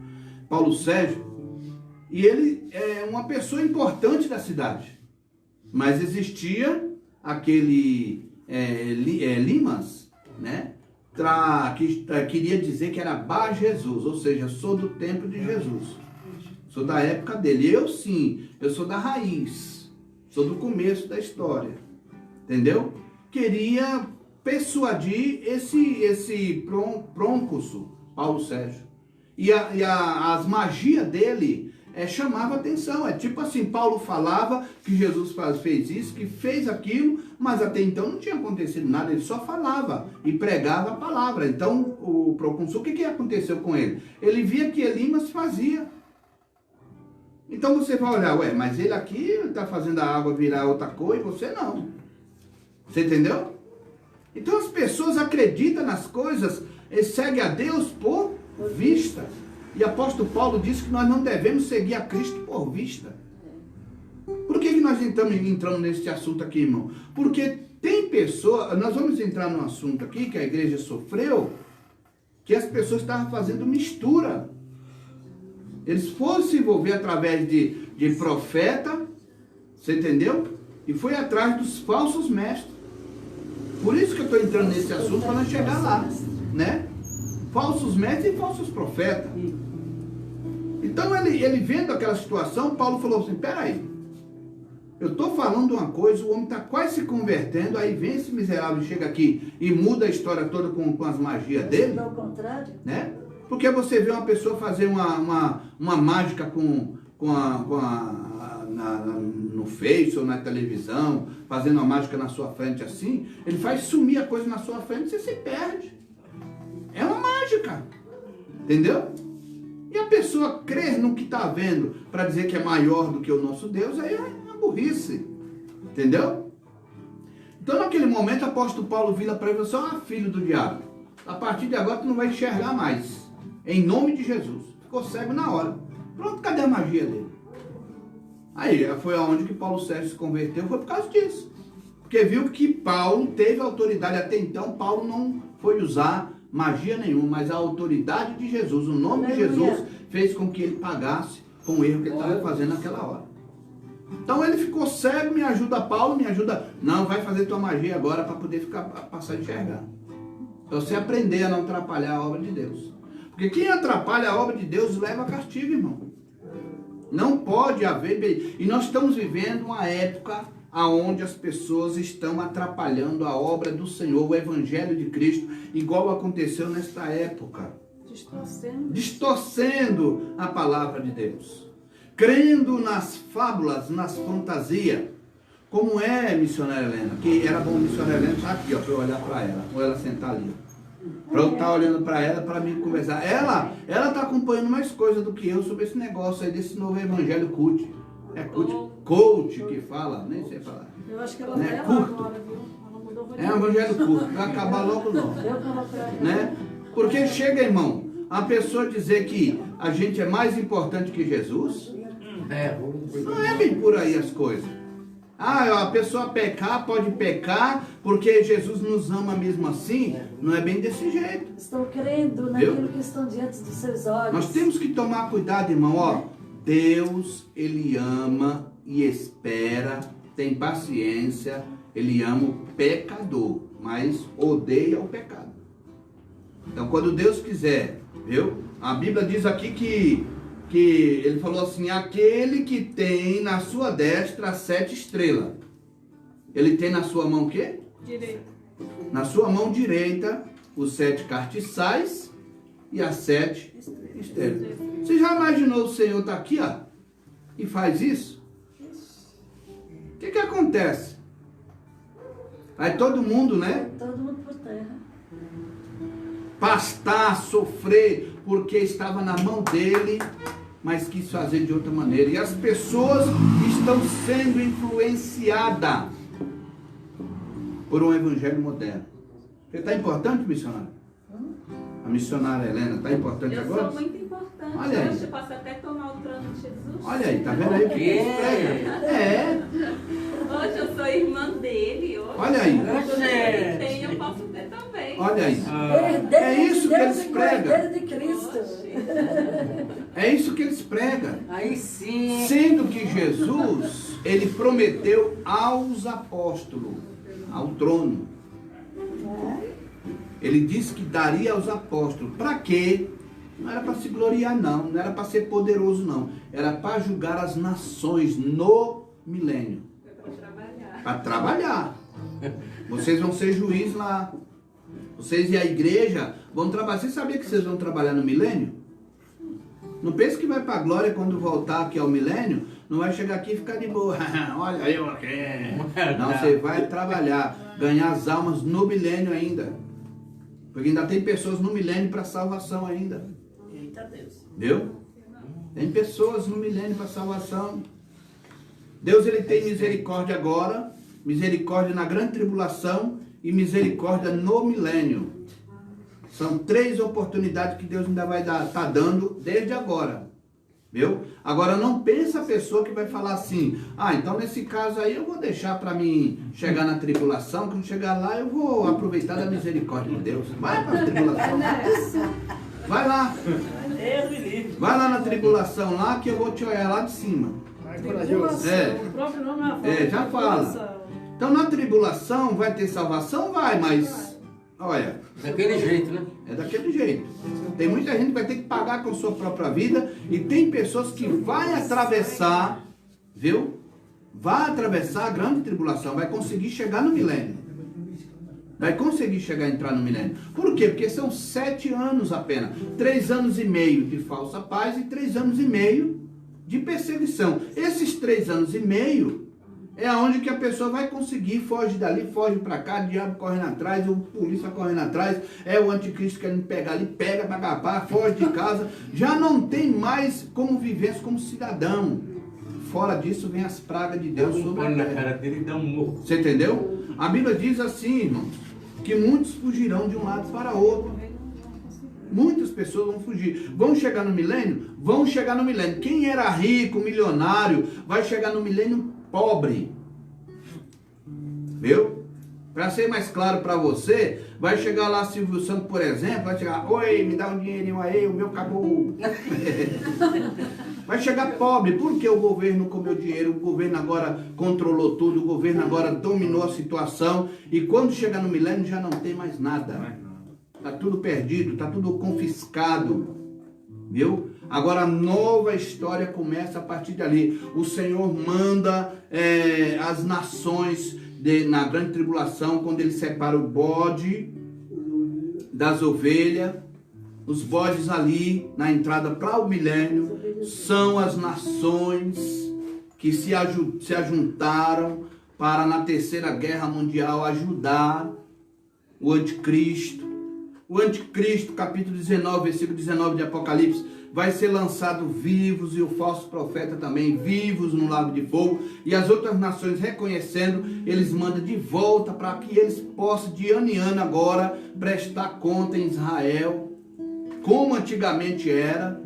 Paulo Sérgio. E ele é uma pessoa importante da cidade. Mas existia aquele... Limas, né? Que queria dizer que era Bar Jesus, ou seja, sou do tempo de Jesus, sou da época dele. Eu sim, eu sou da raiz, sou do começo da história, entendeu? Queria persuadir esse Procônsul, Paulo Sérgio, e as magias dele chamava atenção. Tipo assim, Paulo falava que Jesus fez isso, que fez aquilo, mas até então não tinha acontecido nada, ele só falava e pregava a palavra. Então, o Procônsul, o que aconteceu com ele? Ele via que Elimas fazia. Então você vai olhar, mas ele aqui está fazendo a água virar outra cor e você não. Você entendeu? Então as pessoas acreditam nas coisas e seguem a Deus por vista. E o apóstolo Paulo disse que nós não devemos seguir a Cristo por vista. Por que nós estamos entrando nesse assunto aqui, irmão? Porque tem pessoas, nós vamos entrar num assunto aqui que a igreja sofreu, que as pessoas estavam fazendo mistura. Eles foram se envolver através de profeta, você entendeu? E foi atrás dos falsos mestres. Por isso que eu estou entrando nesse assunto, para nós chegar lá, né? Falsos mestres e falsos profetas. Então ele vendo aquela situação, Paulo falou assim, peraí, Eu estou falando uma coisa, o homem está quase se convertendo, aí vem esse miserável e chega aqui e muda a história toda com as magias dele. Ao contrário. Né? Porque você vê uma pessoa fazer uma mágica no Face ou na televisão, fazendo uma mágica na sua frente assim, ele faz sumir a coisa na sua frente e você se perde. É uma mágica. Entendeu? E a pessoa crer no que está vendo para dizer que é maior do que o nosso Deus, aí é uma burrice. Entendeu? Então naquele momento o apóstolo Paulo vira para ele e falou assim: filho do diabo, a partir de agora tu não vai enxergar mais. Em nome de Jesus. Ficou cego na hora. Pronto, cadê a magia dele? Aí foi aonde que Paulo Sérgio se converteu, foi por causa disso. Porque viu que Paulo teve autoridade. Até então, Paulo não foi usar magia nenhuma, mas a autoridade de Jesus, o nome de Jesus, fez com que ele pagasse com o erro que ele estava fazendo naquela hora. Então ele ficou cego, me ajuda Paulo, me ajuda. Não, vai fazer tua magia agora para poder passar a enxergar. Para você aprender a não atrapalhar a obra de Deus. Porque quem atrapalha a obra de Deus leva a castigo, irmão. Não pode haver... E nós estamos vivendo uma época onde as pessoas estão atrapalhando a obra do Senhor, o Evangelho de Cristo, igual aconteceu nesta época. Distorcendo a palavra de Deus. Crendo nas fábulas, nas fantasias. Como é, missionária Helena? Que era bom a missionária Helena estar aqui, ó, para eu olhar para ela. Ou ela sentar ali, ó. Para eu estar olhando para ela, para mim conversar. Ela está acompanhando mais coisa do que eu sobre esse negócio aí, desse novo evangelho coach. É coach que fala, nem sei falar. Eu acho que ela né? vai Curto. agora, viu? Ela mudou É um evangelho curto, vai acabar logo não. Eu coloquei ela. Né? Porque chega, irmão, a pessoa dizer que a gente é mais importante que Jesus, não é bem por aí as coisas. A pessoa pode pecar porque Jesus nos ama mesmo assim. Não é bem desse jeito. Estão crendo naquilo que estão diante dos seus olhos. Nós temos que tomar cuidado, irmão. Ó, Deus, Ele ama e espera, tem paciência. Ele ama o pecador, mas odeia o pecado. Então, quando Deus quiser, viu? A Bíblia diz aqui que ele falou assim: aquele que tem na sua destra 7 estrelas, ele tem na sua mão o quê? Direita. Na sua mão direita os 7 castiçais e as 7 estrelas. Você já imaginou o Senhor estar aqui, ó, e faz isso? O que acontece? Aí todo mundo, né? Todo mundo por terra. Pastar, sofrer, porque estava na mão dele, mas quis fazer de outra maneira. E as pessoas estão sendo influenciadas por um evangelho moderno. Você está importante, missionário? A missionária Helena está importante agora? Eu sou muito importante. Olha aí. Hoje eu posso até tomar o trono de Jesus. Olha aí, tá vendo aí o que ele prega? É. Hoje eu sou irmã dele. Hoje, Olha aí. tudo que ele tem, eu posso ter também. Olha aí. Herdeiro É isso de que Deus eles e pregam. herdeiro de Cristo. É isso que eles pregam. Aí sim. Sendo que Jesus, ele prometeu aos apóstolos, ao trono. Ele disse que daria aos apóstolos. Para quê? Não era para se gloriar, não. Não era para ser poderoso, não. Era para julgar as nações no milênio. Para trabalhar. Vocês vão ser juízes lá. Vocês e a igreja vão trabalhar. Você sabia que vocês vão trabalhar no milênio? Não pense que vai para a glória quando voltar aqui ao milênio. Não vai chegar aqui e ficar de boa. Olha eu aqui. Não, você vai trabalhar. Ganhar as almas no milênio ainda. Porque ainda tem pessoas no milênio para salvação ainda. Eita Deus. Viu? Tem pessoas no milênio para salvação. Deus, ele tem misericórdia agora, misericórdia na grande tribulação e misericórdia no milênio. São 3 oportunidades que Deus ainda vai dar, tá dando desde agora. Viu? Agora não pensa a pessoa que vai falar assim: então nesse caso aí eu vou deixar para mim chegar na tribulação, quando chegar lá eu vou aproveitar da misericórdia de Deus. Vai para a tribulação. Vai lá. Vai lá na tribulação lá que eu vou te olhar lá de cima. O próprio nome já fala. Então na tribulação vai ter salvação? Vai, mas olha, Daquele jeito, né? é daquele jeito. Tem muita gente que vai ter que pagar com a sua própria vida e tem pessoas que vai atravessar, viu? vai atravessar a grande tribulação, vai conseguir chegar no milênio. Vai conseguir chegar a entrar no milênio. Por quê? Porque são 7 anos apenas. 3 anos e meio de falsa paz e 3 anos e meio de perseguição. Esses 3 anos e meio é aonde que a pessoa vai conseguir, foge dali, foge para cá, o diabo correndo atrás, o polícia correndo atrás, é o anticristo querendo pegar ali, pega para capar, foge de casa. Já não tem mais como viver como cidadão. Fora disso vem as pragas de Deus sobre a terra. Na cara dele e dá um morro. Você entendeu? A Bíblia diz assim, irmãos, que muitos fugirão de um lado para outro. Muitas pessoas vão fugir. Vão chegar no milênio? Vão chegar no milênio. Quem era rico, milionário, vai chegar no milênio pobre. Viu? Para ser mais claro para você, vai chegar lá Silvio Santos, por exemplo, vai chegar, oi, me dá um dinheirinho aí, o meu acabou. Vai chegar pobre, porque o governo comeu dinheiro, o governo agora controlou tudo, o governo agora dominou a situação, e quando chegar no milênio já não tem mais nada. Está tudo perdido, está tudo confiscado. Viu? Agora a nova história começa a partir dali. O Senhor manda as nações na grande tribulação, quando ele separa o bode das ovelhas. Os bodes ali na entrada para o milênio são as nações que se ajuntaram para na Terceira Guerra Mundial ajudar o anticristo. O anticristo, capítulo 19, versículo 19 de Apocalipse, vai ser lançado vivos, e o falso profeta também, vivos no lago de fogo, e as outras nações reconhecendo, eles mandam de volta para que eles possam de ano em ano agora prestar conta em Israel, como antigamente era,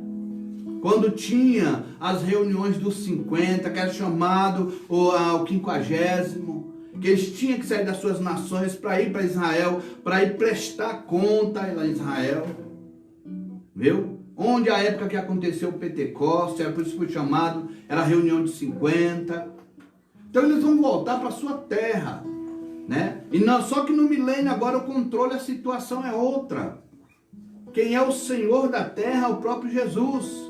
quando tinha as reuniões dos 50, que era chamado o 50º, que eles tinham que sair das suas nações para ir para Israel, para ir prestar conta lá em Israel, viu? Onde a época que aconteceu o Pentecostes, por isso foi chamado, era a reunião de 50. Então eles vão voltar para a sua terra, né? E não, só que no milênio agora o controle, a situação é outra. Quem é o Senhor da terra é o próprio Jesus.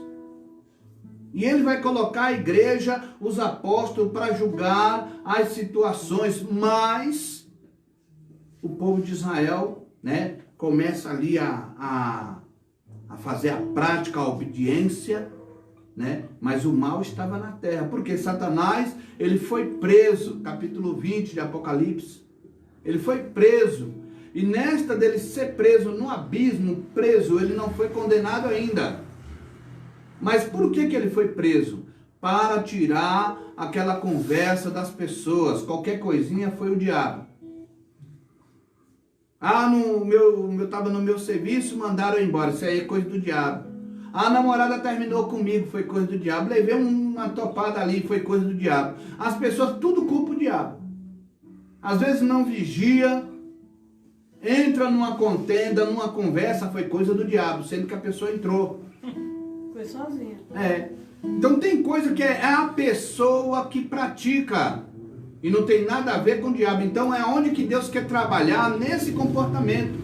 E ele vai colocar a igreja, os apóstolos, para julgar as situações. Mas o povo de Israel, né, começa ali a fazer a prática, a obediência, né? Mas o mal estava na terra. Porque Satanás, ele foi preso, capítulo 20 de Apocalipse. Ele foi preso. E nesta dele ser preso no abismo, preso, ele não foi condenado ainda. Mas por que ele foi preso? Para tirar aquela conversa das pessoas. Qualquer coisinha foi o diabo. Eu estava no meu serviço, mandaram eu embora. Isso aí é coisa do diabo. A namorada terminou comigo, foi coisa do diabo. Levei uma topada ali, foi coisa do diabo. As pessoas, tudo culpa o diabo. Às vezes não vigia, entra numa contenda, numa conversa, foi coisa do diabo, sendo que a pessoa entrou. Foi sozinha. Então tem coisa que é a pessoa que pratica. E não tem nada a ver com o diabo. Então é onde que Deus quer trabalhar, nesse comportamento.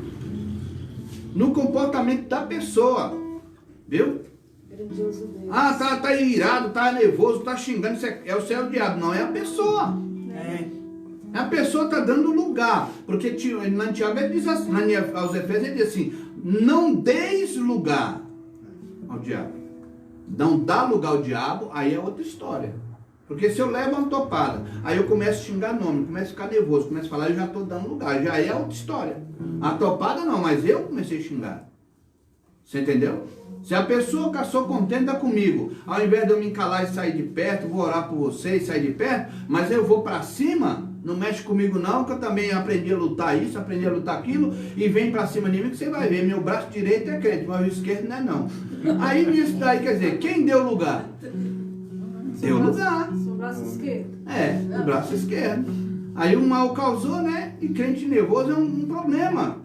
No comportamento da pessoa. Viu? Grandioso Deus. Tá irado, tá nervoso, tá xingando. Isso é o seu diabo. Não, é a pessoa. A pessoa tá dando lugar. Porque na Tiago ele diz assim, aos Efésios ele diz assim, não deis lugar ao diabo. Não dá lugar ao diabo, aí é outra história. Porque se eu levo uma topada, aí eu começo a xingar nome, começo a ficar nervoso, começo a falar, eu já estou dando lugar, já é outra história. A topada não, mas eu comecei a xingar. Você entendeu? Se a pessoa caçou contenda comigo, ao invés de eu me calar e sair de perto, vou orar por você e sair de perto, mas eu vou para cima, não mexe comigo não, que eu também aprendi a lutar isso, aprendi a lutar aquilo, e vem para cima de mim que você vai ver, meu braço direito é crente, mas o esquerdo não é não. Aí nisso daí, quer dizer, quem deu lugar? Deu lugar. Seu braço esquerdo. O braço esquerdo. Aí o mal causou, né? E crente nervoso é um problema.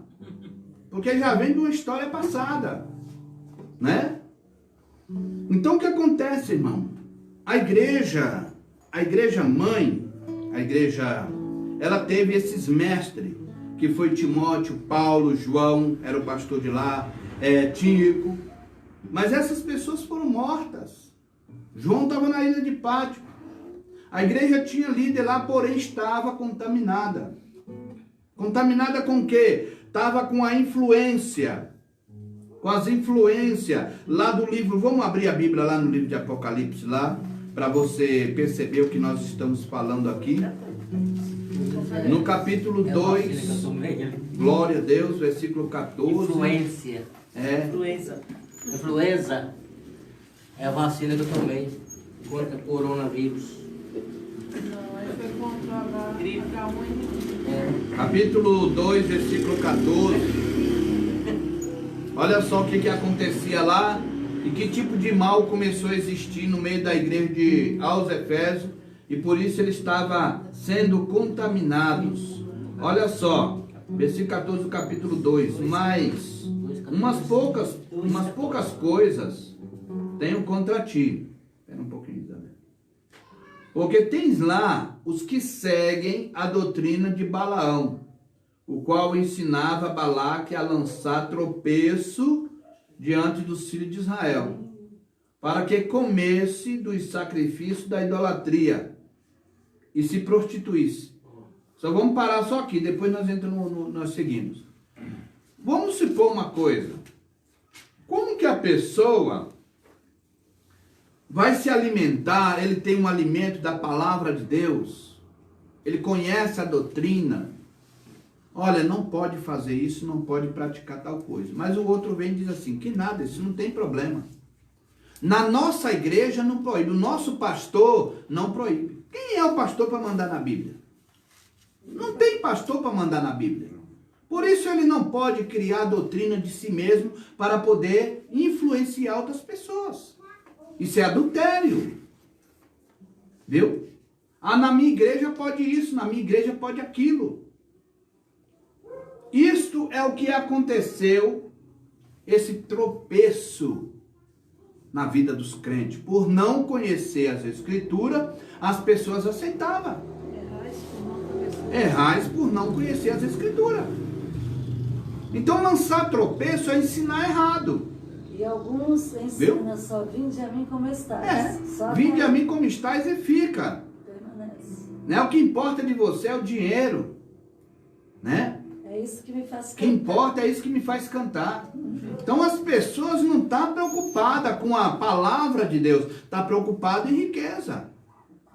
Porque já vem de uma história passada. Né? Então o que acontece, irmão? A igreja mãe, ela teve esses mestres, que foi Timóteo, Paulo, João, era o pastor de lá, Tico. Mas essas pessoas foram mortas. João estava na ilha de Pátimo. A igreja tinha líder lá, porém estava contaminada. Contaminada com o quê? Estava com a influência. Com as influências lá do livro. Vamos abrir a Bíblia lá no livro de Apocalipse lá, para você perceber o que nós estamos falando aqui. No capítulo 2, glória a Deus, versículo 14. Influência. Influenza é a vacina que eu tomei contra o coronavírus. Capítulo 2, versículo 14. Olha só o que acontecia lá e que tipo de mal começou a existir no meio da igreja aos Efésios, e por isso eles estavam sendo contaminados. Olha só, versículo 14 do capítulo 2. Mas umas poucas coisas tenho contra ti. Espera um pouquinho, Isabel. Porque tens lá os que seguem a doutrina de Balaão, o qual ensinava Balaque a lançar tropeço diante dos filhos de Israel, para que comesse dos sacrifícios da idolatria e se prostituísse. Só vamos parar só aqui, depois nós entramos, nós seguimos. Vamos supor uma coisa. Como que a pessoa vai se alimentar? Ele tem um alimento da palavra de Deus, ele conhece a doutrina. Olha, não pode fazer isso, não pode praticar tal coisa. Mas o outro vem e diz assim, que nada, isso não tem problema. Na nossa igreja não proíbe, o nosso pastor não proíbe. Quem é o pastor para mandar na Bíblia? Não tem pastor para mandar na Bíblia. Por isso ele não pode criar a doutrina de si mesmo para poder influenciar outras pessoas. Isso é adultério. Viu? Ah, na minha igreja pode isso, na minha igreja pode aquilo. Isto é o que aconteceu, esse tropeço na vida dos crentes. Por não conhecer as Escrituras, as pessoas aceitavam. Errais por não conhecer as Escrituras. Então lançar tropeço é ensinar errado. E alguns ensinam só, vinde a mim como estás. Vinde a mim como estás e fica. Permanece. Né? O que importa de você é o dinheiro. Né? É isso que me faz cantar. O que importa é isso que me faz cantar. Então as pessoas não estão preocupadas com a palavra de Deus, estão preocupadas em riqueza.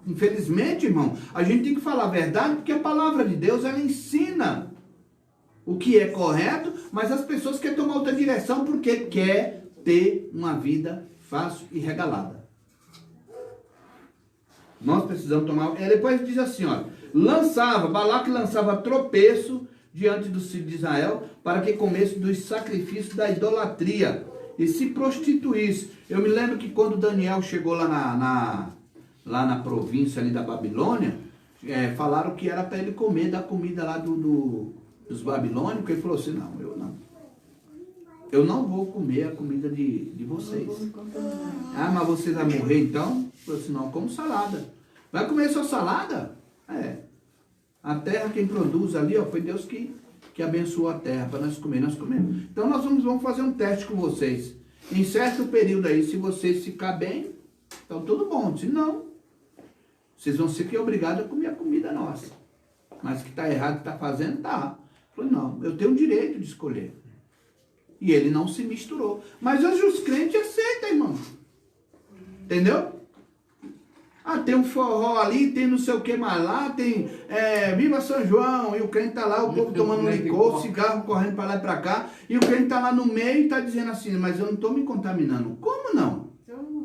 Infelizmente, irmão, a gente tem que falar a verdade, porque a palavra de Deus, ela ensina o que é correto, mas as pessoas querem tomar outra direção porque quer ter uma vida fácil e regalada. Nós precisamos tomar... Depois diz assim, ó, Balaque lançava tropeço diante dos filhos de Israel, para que comesse dos sacrifícios da idolatria e se prostituísse. Eu me lembro que quando Daniel chegou lá na província ali da Babilônia, falaram que era para ele comer da comida lá dos babilônicos. Ele falou assim, não, eu não vou comer a comida de vocês. Ah, mas você vai morrer então? Ele falou assim, não, como salada. Vai comer só salada? A terra quem produz ali, foi Deus que abençoou a terra para nós comer. Nós comemos. Então nós vamos fazer um teste com vocês. Em certo período aí, se vocês ficar bem, então tudo bom. Se não, vocês vão ser obrigados a comer a comida nossa. Mas que está errado, que está fazendo, tá. Eu falei, não, eu tenho o direito de escolher. E ele não se misturou. Mas hoje os crentes aceitam, irmão. Entendeu? Ah, tem um forró ali, tem não sei o que mais lá, tem Viva São João, e o crente tá lá, o povo tomando um licor, cigarro correndo para lá e para cá, e o crente tá lá no meio e tá dizendo assim, mas eu não tô me contaminando. Como não?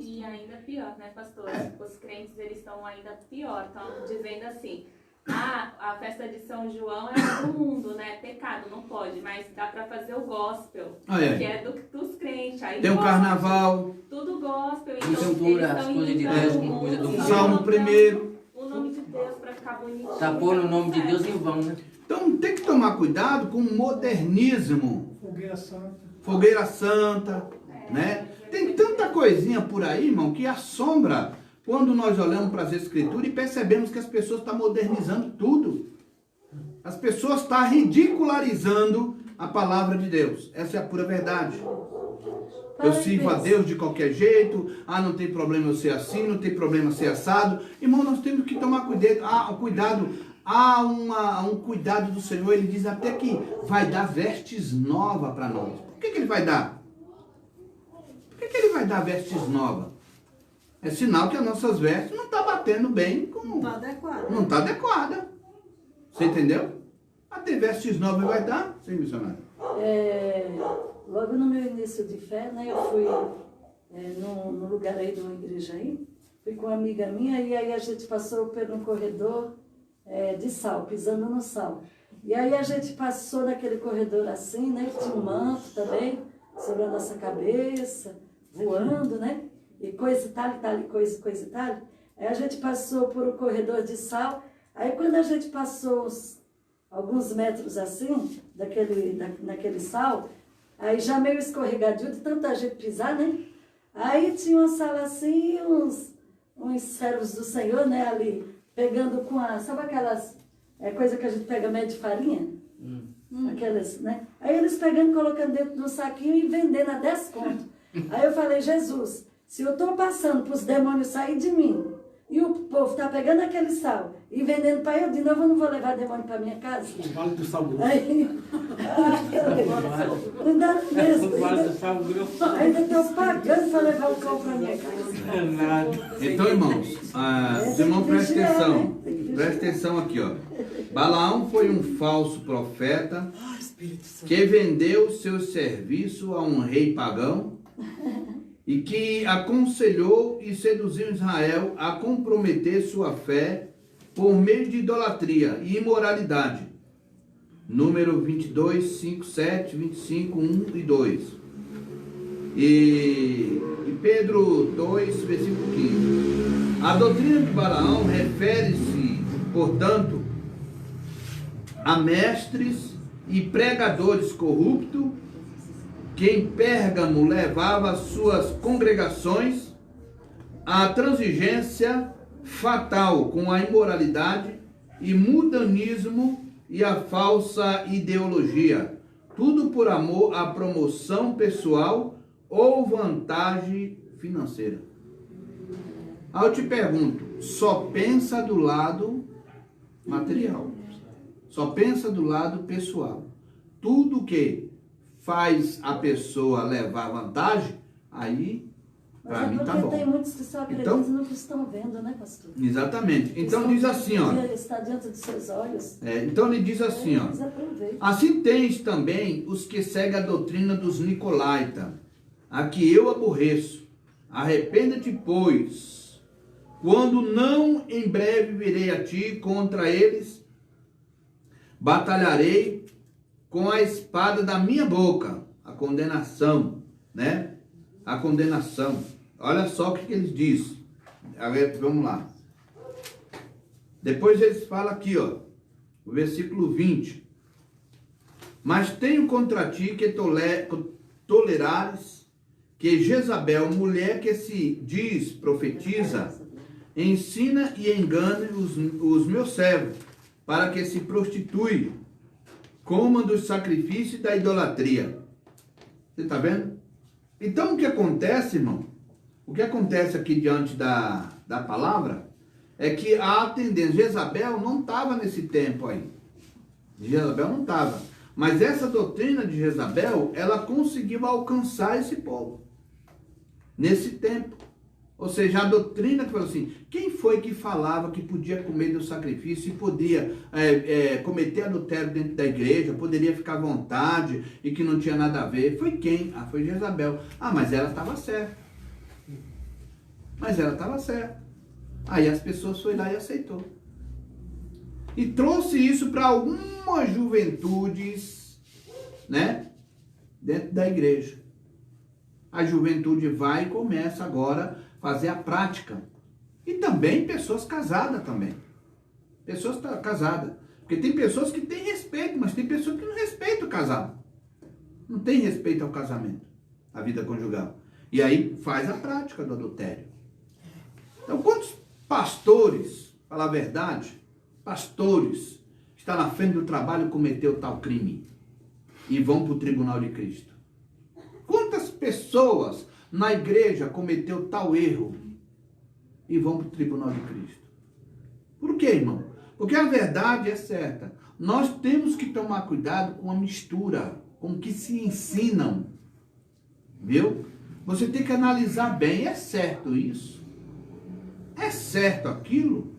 E ainda pior, né, pastor? Os crentes, eles estão ainda pior, estão dizendo assim, a festa de São João é do mundo, né, pecado, não pode, mas dá para fazer o gospel, que é dos crentes. Aí tem o carnaval. Tudo gospel, então Cultura, as coisas de Deus como coisa do mundo. Salmo primeiro. O nome de Deus para ficar bonitinho. Tá pondo o nome de Deus em vão, né? Então tem que tomar cuidado com o modernismo. Fogueira Santa, né? Tem tanta coisinha por aí, irmão, que assombra quando nós olhamos para as Escrituras e percebemos que as pessoas estão modernizando tudo. As pessoas estão ridicularizando a palavra de Deus. Essa é a pura verdade. Eu sirvo a Deus de qualquer jeito. Ah, não tem problema eu ser assim, não tem problema eu ser assado. Irmão, nós temos que tomar cuidado. Há um cuidado do Senhor. Ele diz até que vai dar vestes novas para nós. Por que Ele vai dar? Por que Ele vai dar vestes novas? É sinal que as nossas vestes não estão batendo bem com... Não está adequada. Não está adequada. Você entendeu? Até vestes novas vai dar, sim, missionário. Logo no meu início de fé, né, eu fui num lugar aí de uma igreja aí, fui com uma amiga minha e aí a gente passou por um corredor de sal, pisando no sal. E aí a gente passou naquele corredor assim, né, tinha um manto também sobre a nossa cabeça, voando, né, e coisa e tal, coisa e tal. Aí a gente passou por um corredor de sal, aí quando a gente passou alguns metros assim, naquele sal, aí já meio escorregadio de tanta gente pisar, né? Aí tinha uma sala assim, uns servos do Senhor, né, ali, pegando com sabe aquelas coisas que a gente pega meio de farinha? Aquelas, né? Aí eles pegando, colocando dentro de um saquinho e vendendo a 10 contos. Aí eu falei, Jesus, se eu estou passando para os demônios sair de mim, e o povo está pegando aquele sal e vendendo para eu, de novo eu não vou levar demônio para minha casa. O vale do sal grosso. Ainda estou pagando para levar o pão para minha casa. Então, irmãos, os irmãos prestem atenção. Presta atenção aqui, ó. Balaão foi um falso profeta que vendeu seu serviço a um rei pagão e que aconselhou e seduziu Israel a comprometer sua fé por meio de idolatria e imoralidade. Número 22, 5, 7, 25, 1 e 2. E Pedro 2, versículo 15. A doutrina de Balaão refere-se, portanto, a mestres e pregadores corruptos que em Pérgamo levava suas congregações à transigência fatal com a imoralidade e mundanismo e a falsa ideologia, tudo por amor à promoção pessoal ou vantagem financeira. Aí eu te pergunto, só pensa do lado material, só pensa do lado pessoal. Tudo que faz a pessoa levar vantagem, aí, para mim, tá bom. Porque tem muitos que só acreditam no que estão vendo, né, pastor? Exatamente. Então, diz assim, ó. Está diante dos seus olhos. Então, ele diz assim, ó. Assim tens também os que seguem a doutrina dos Nicolaita, a que eu aborreço. Arrependa-te, pois, quando não em breve virei a ti contra eles, batalharei com a espada da minha boca, a condenação, né? A condenação. Olha só o que eles dizem. Vamos lá. Depois eles falam aqui, ó, o versículo 20. Mas tenho contra ti que tolerares que Jezabel, mulher que se diz profetiza, ensina e engane os meus servos, para que se prostitui, coma dos sacrifícios da idolatria. Você está vendo? Então o que acontece, irmão? O que acontece aqui diante da palavra é que a tendência, Jezabel não estava nesse tempo aí. Jezabel não estava. Mas essa doutrina de Jezabel, ela conseguiu alcançar esse povo. Nesse tempo. Ou seja, a doutrina que falou assim, quem foi que falava que podia comer do sacrifício e podia cometer adultério dentro da igreja, poderia ficar à vontade e que não tinha nada a ver? Foi quem? Foi Jezabel. Mas ela estava certa. Mas ela estava certa. Aí as pessoas foram lá e aceitou. E trouxe isso para algumas juventudes, né? Dentro da igreja. A juventude vai e começa agora fazer a prática. E também pessoas casadas também. Pessoas casadas. Porque tem pessoas que têm respeito, mas tem pessoas que não respeitam o casado. Não tem respeito ao casamento, à vida conjugal. E aí faz a prática do adultério. Então, quantos pastores, falar a verdade, pastores, estão na frente do trabalho e cometeu tal crime e vão para o tribunal de Cristo? Quantas pessoas pessoas na igreja cometeu tal erro e vão para o tribunal de Cristo? Por quê, irmão? Porque a verdade é certa. Nós temos que tomar cuidado com a mistura, com o que se ensinam. Viu? Você tem que analisar bem, é certo isso? É certo aquilo?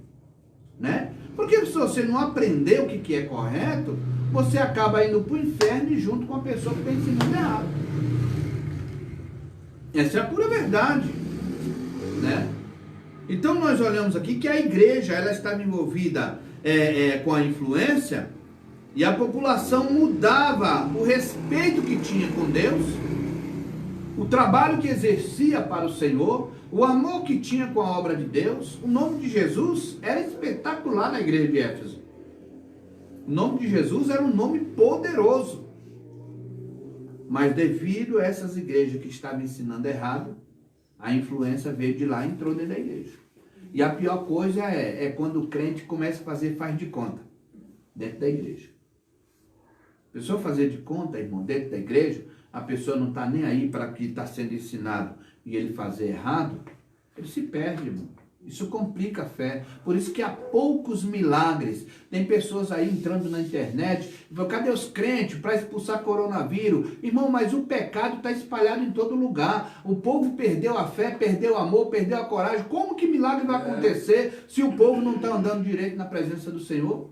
Né? Porque se você não aprender o que é correto, você acaba indo para o inferno e junto com a pessoa que está ensinando errado. Essa é a pura verdade. Né? Então nós olhamos aqui que a igreja ela estava envolvida com a influência e a população mudava o respeito que tinha com Deus, o trabalho que exercia para o Senhor, o amor que tinha com a obra de Deus. O nome de Jesus era espetacular na igreja de Éfeso. O nome de Jesus era um nome poderoso. Mas devido a essas igrejas que estavam ensinando errado, a influência veio de lá e entrou dentro da igreja. E a pior coisa é quando o crente começa a fazer faz de conta dentro da igreja. A pessoa fazer de conta, irmão, dentro da igreja, a pessoa não está nem aí para o que está sendo ensinado e ele fazer errado, ele se perde, irmão. Isso complica a fé. Por isso que há poucos milagres. Tem pessoas aí entrando na internet, cadê os crentes para expulsar coronavírus? Irmão, mas o pecado está espalhado em todo lugar. O povo perdeu a fé, perdeu o amor, perdeu a coragem. Como que milagre vai acontecer se o povo não está andando direito na presença do Senhor?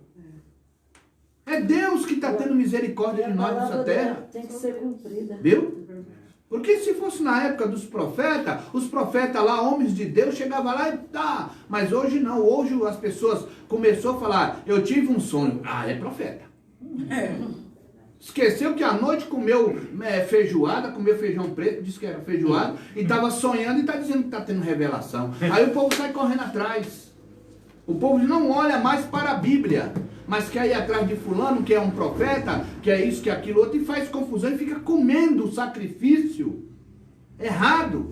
É Deus que está tendo misericórdia de nós nessa terra. Tem que ser cumprida. Viu? Porque se fosse na época dos profetas, os profetas lá, homens de Deus, chegavam lá e tá. Mas hoje não. Hoje as pessoas começaram a falar, eu tive um sonho. Ah, é profeta. Esqueceu que à noite comeu feijoada, comeu feijão preto, disse que era feijoada, e estava sonhando e está dizendo que está tendo revelação. Aí o povo sai correndo atrás. O povo não olha mais para a Bíblia, mas quer ir atrás de fulano, que é um profeta, que é isso, que é aquilo outro, e faz confusão e fica comendo o sacrifício errado.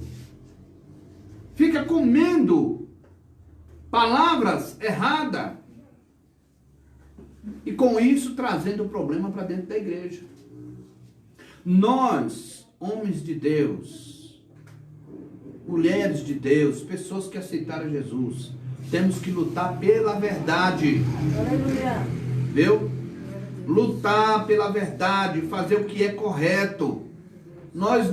Fica comendo palavras erradas. E com isso trazendo o problema para dentro da igreja. Nós, homens de Deus, mulheres de Deus, pessoas que aceitaram Jesus, temos que lutar pela verdade. Aleluia. Viu? Lutar pela verdade, fazer o que é correto. Nós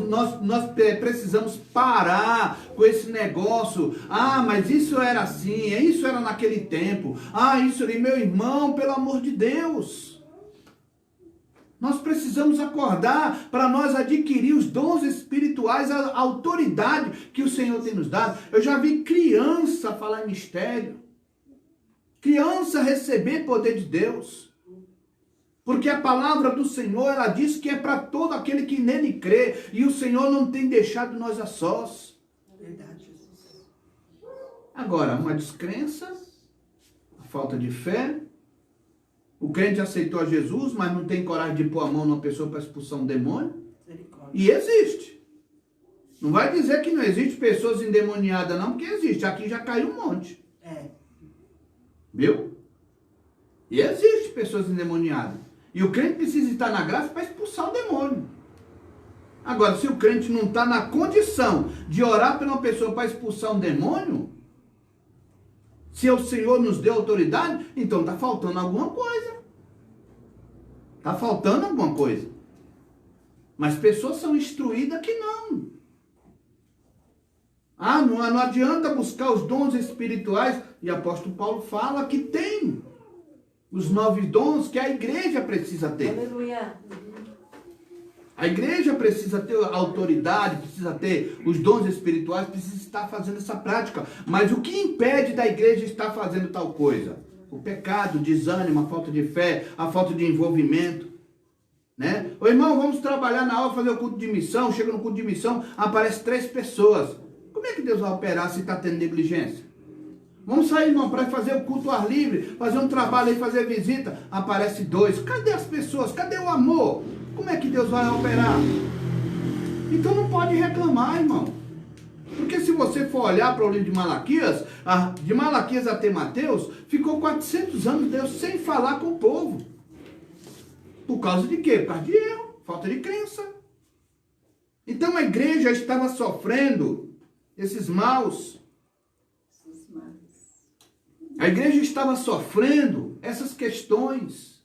precisamos parar com esse negócio. Ah, mas isso era assim, isso era naquele tempo. Ah, isso ali, meu irmão, pelo amor de Deus. Nós precisamos acordar para nós adquirir os dons espirituais, a autoridade que o Senhor tem nos dado. Eu já vi criança falar em mistério. Criança receber poder de Deus. Porque a palavra do Senhor, ela diz que é para todo aquele que nele crê. E o Senhor não tem deixado nós a sós. Verdade, Jesus. Agora, uma descrença, a falta de fé. O crente aceitou a Jesus, mas não tem coragem de pôr a mão numa pessoa para expulsar um demônio. E existe. Não vai dizer que não existe pessoas endemoniadas, não, porque existe. Aqui já caiu um monte. Viu? E existe pessoas endemoniadas. E o crente precisa estar na graça para expulsar o demônio. Agora, se o crente não está na condição de orar por uma pessoa para expulsar um demônio, se o Senhor nos deu autoridade, então está faltando alguma coisa. Está faltando alguma coisa. Mas pessoas são instruídas que não. Ah, não adianta buscar os dons espirituais. E o apóstolo Paulo fala que tem os 9 dons que a igreja precisa ter. Aleluia. A igreja precisa ter autoridade, precisa ter os dons espirituais, precisa estar fazendo essa prática. Mas o que impede da igreja estar fazendo tal coisa? O pecado, o desânimo, a falta de fé, a falta de envolvimento. Né? Ô irmão, vamos trabalhar na aula, fazer o culto de missão. Chega no culto de missão, aparece 3 pessoas. Como é que Deus vai operar se está tendo negligência? Vamos sair, irmão, para fazer o culto ao ar livre, fazer um trabalho aí, fazer visita. Aparece 2. Cadê as pessoas? Cadê o amor? Como é que Deus vai operar? Então não pode reclamar, irmão. Porque se você for olhar para o livro de Malaquias até Mateus, ficou 400 anos Deus sem falar com o povo. Por causa de quê? Por causa de erro, falta de crença. Então a igreja estava sofrendo esses maus. A igreja estava sofrendo essas questões.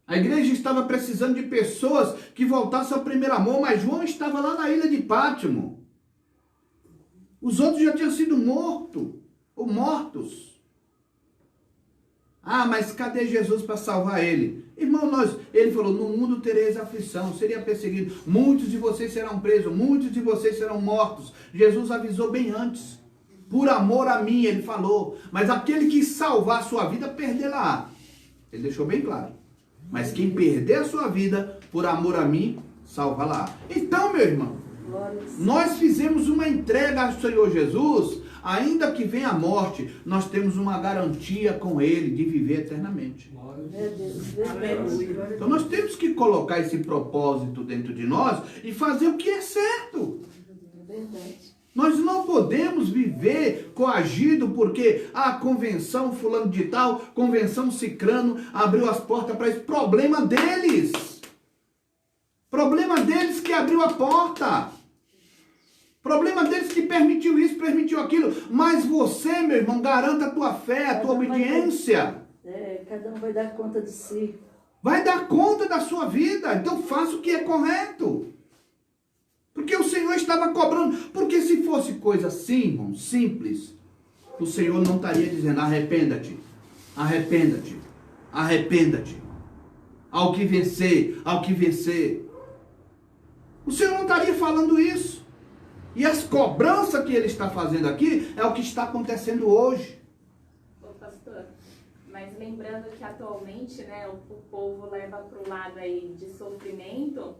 A igreja estava precisando de pessoas que voltassem ao primeiro amor, mas João estava lá na ilha de Pátimo. Os outros já tinham sido mortos. Ah, mas cadê Jesus para salvar ele? Irmão, ele falou, no mundo tereis aflição, seria perseguido. Muitos de vocês serão presos, muitos de vocês serão mortos. Jesus avisou bem antes. Por amor a mim, ele falou. Mas aquele que salvar a sua vida, perdê-la. Ele deixou bem claro. Mas quem perder a sua vida, por amor a mim, salva-la. Então, meu irmão, nós fizemos uma entrega ao Senhor Jesus, ainda que venha a morte, nós temos uma garantia com Ele de viver eternamente. Então nós temos que colocar esse propósito dentro de nós e fazer o que é certo. Nós não podemos viver coagido porque a convenção fulano de tal, convenção cicrano, abriu as portas para isso. Problema deles. Problema deles que abriu a porta. Problema deles que permitiu isso, permitiu aquilo. Mas você, meu irmão, garanta a tua fé, a tua obediência. Cada um vai dar conta de si. Vai dar conta da sua vida. Então faça o que é correto. Porque o Senhor estava cobrando. Porque se fosse coisa assim, irmão, simples, o Senhor não estaria dizendo, arrependa-te, arrependa-te, arrependa-te. Ao que vencer, ao que vencer. O Senhor não estaria falando isso. E as cobranças que Ele está fazendo aqui é o que está acontecendo hoje. Ô pastor, mas lembrando que atualmente, né, o povo leva para o lado aí de sofrimento,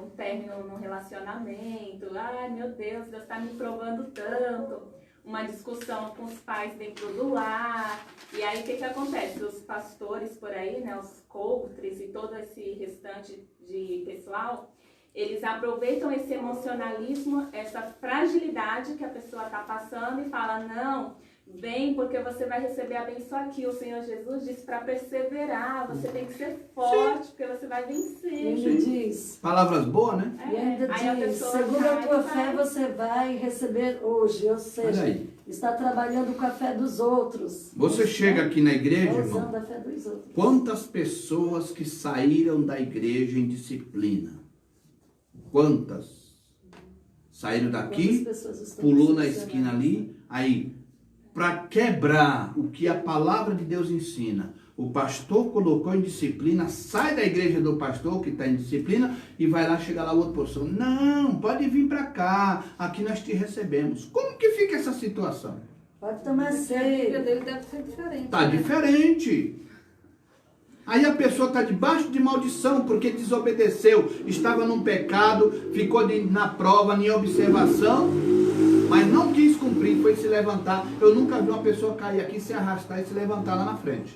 um término no relacionamento, ai meu Deus, Deus está me provando tanto, uma discussão com os pais dentro do lar, e aí o que acontece? Os pastores por aí, né, os coaches e todo esse restante de pessoal, eles aproveitam esse emocionalismo, essa fragilidade que a pessoa está passando e fala, não, vem porque você vai receber a bênção aqui. O Senhor Jesus disse para perseverar, você tem que ser forte, porque você vai vencer. E ainda diz, palavras boas, né? E ainda diz, segundo a tua fé você vai receber hoje, ou seja, está trabalhando com a fé dos outros. Você chega aqui na igreja, irmão, usando a fé dos outros. Quantas pessoas que saíram da igreja em disciplina? Quantas? Saíram daqui, pulou na esquina ali, aí, para quebrar o que a palavra de Deus ensina, o pastor colocou em disciplina, sai da igreja do pastor que está em disciplina e vai lá, chega lá o outro pastor, não, pode vir para cá, aqui nós te recebemos. Como que fica essa situação? Pode tomar ceia. O dele deve ser diferente. Está diferente. Aí a pessoa está debaixo de maldição porque desobedeceu, estava num pecado, ficou na prova, em observação, mas não quis cumprir, foi se levantar. Eu nunca vi uma pessoa cair aqui, se arrastar e se levantar lá na frente.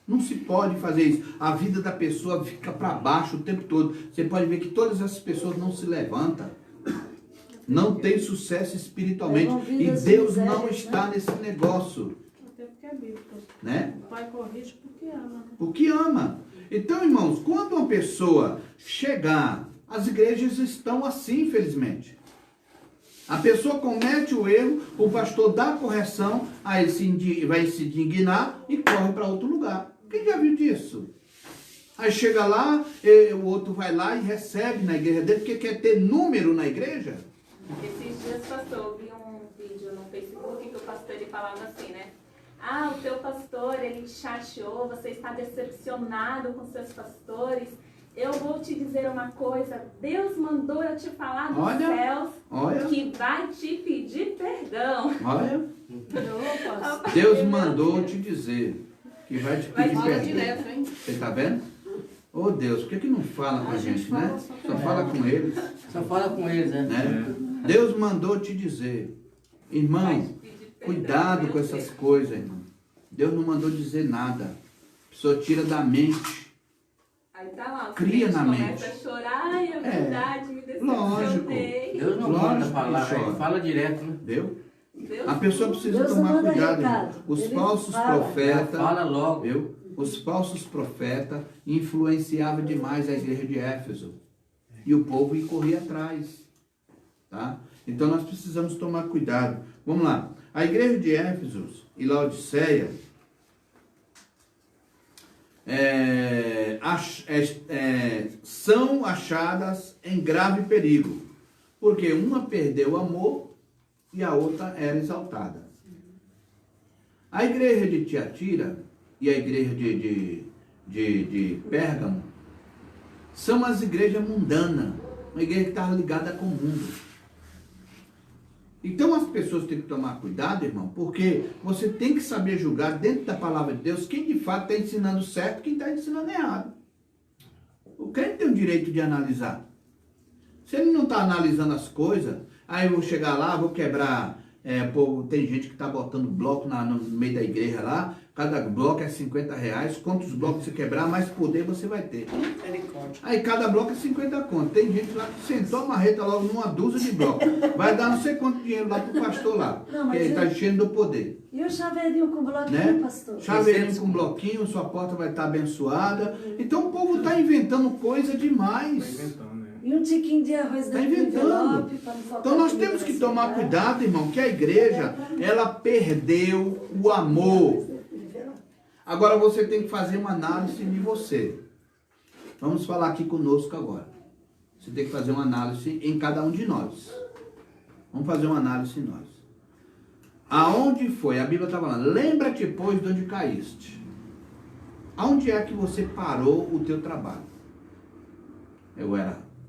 Não se pode fazer isso. A vida da pessoa fica para baixo o tempo todo. Você pode ver que todas essas pessoas não se levantam. Não tem sucesso espiritualmente. E Deus não está nesse negócio. Até porque é bíblico. Né? O pai corrige porque ama. Porque ama. Então, irmãos, quando uma pessoa chegar, as igrejas estão assim, infelizmente. A pessoa comete o erro, o pastor dá a correção, aí vai se indignar e corre para outro lugar. Quem já viu disso? Aí chega lá, o outro vai lá e recebe na igreja dele, porque quer ter número na igreja. Esses dias, pastor, eu vi um vídeo no Facebook que o pastor ele falava assim, né? Ah, o teu pastor, ele te chateou, você está decepcionado com seus pastores. Eu vou te dizer uma coisa, Deus mandou eu te falar dos céus que vai te pedir perdão. Olha, Deus mandou te dizer que vai te pedir perdão. Direto, hein? Você está vendo? Oh Deus, por que não fala com a gente, né? Só fala com eles. Só fala com eles, né? Deus mandou te dizer, irmão, cuidado com essas coisas, irmão. Deus não mandou dizer nada. A pessoa tira da mente. Aí tá lá, cria na mente. Começa a chorar, ai, é verdade, me decepcionei. Deus não manda falar, ele fala direto, né? Viu? A pessoa precisa tomar cuidado, irmão. Os falsos profetas, fala logo. Viu? Os falsos profetas influenciavam demais a igreja de Éfeso. e o povo ia correr atrás. Tá? Então nós precisamos tomar cuidado. Vamos lá. A igreja de Éfeso e Laodiceia são achadas em grave perigo, porque uma perdeu o amor e a outra era exaltada. A igreja de Tiatira e a igreja de Pérgamo são as igrejas mundanas, uma igreja que está ligada com o mundo. Então as pessoas têm que tomar cuidado, irmão, porque você tem que saber julgar dentro da palavra de Deus quem de fato está ensinando certo e quem está ensinando errado. O crente tem o direito de analisar. Se ele não está analisando as coisas, aí eu vou chegar lá, vou quebrar. Tem gente que está botando bloco no meio da igreja lá, cada bloco é R$50. Quantos blocos você quebrar, mais poder você vai ter. Aí cada bloco é 50 conto. Tem gente lá que sentou a marreta logo numa dúzia de blocos. Vai dar não sei quanto dinheiro lá pro pastor lá. Não, que ele está enchendo do poder. E o chaveirinho com bloquinho, Né? pastor? Chaveirinho com bloquinho, sua porta vai estar abençoada. Então o povo está inventando coisa demais. E um tiquinho de arroz Está dentro do inventando. envelope para não faltar Então nós comida temos na que tomar cidade. cuidado, irmão, que a igreja, ela perdeu o amor. Agora você tem que fazer uma análise de você. Vamos falar aqui conosco agora. Você tem que fazer uma análise em cada um de nós. Vamos fazer uma análise em nós. Aonde foi? A Bíblia está falando, lembra-te, pois, de onde caíste. Aonde é que você parou o teu trabalho?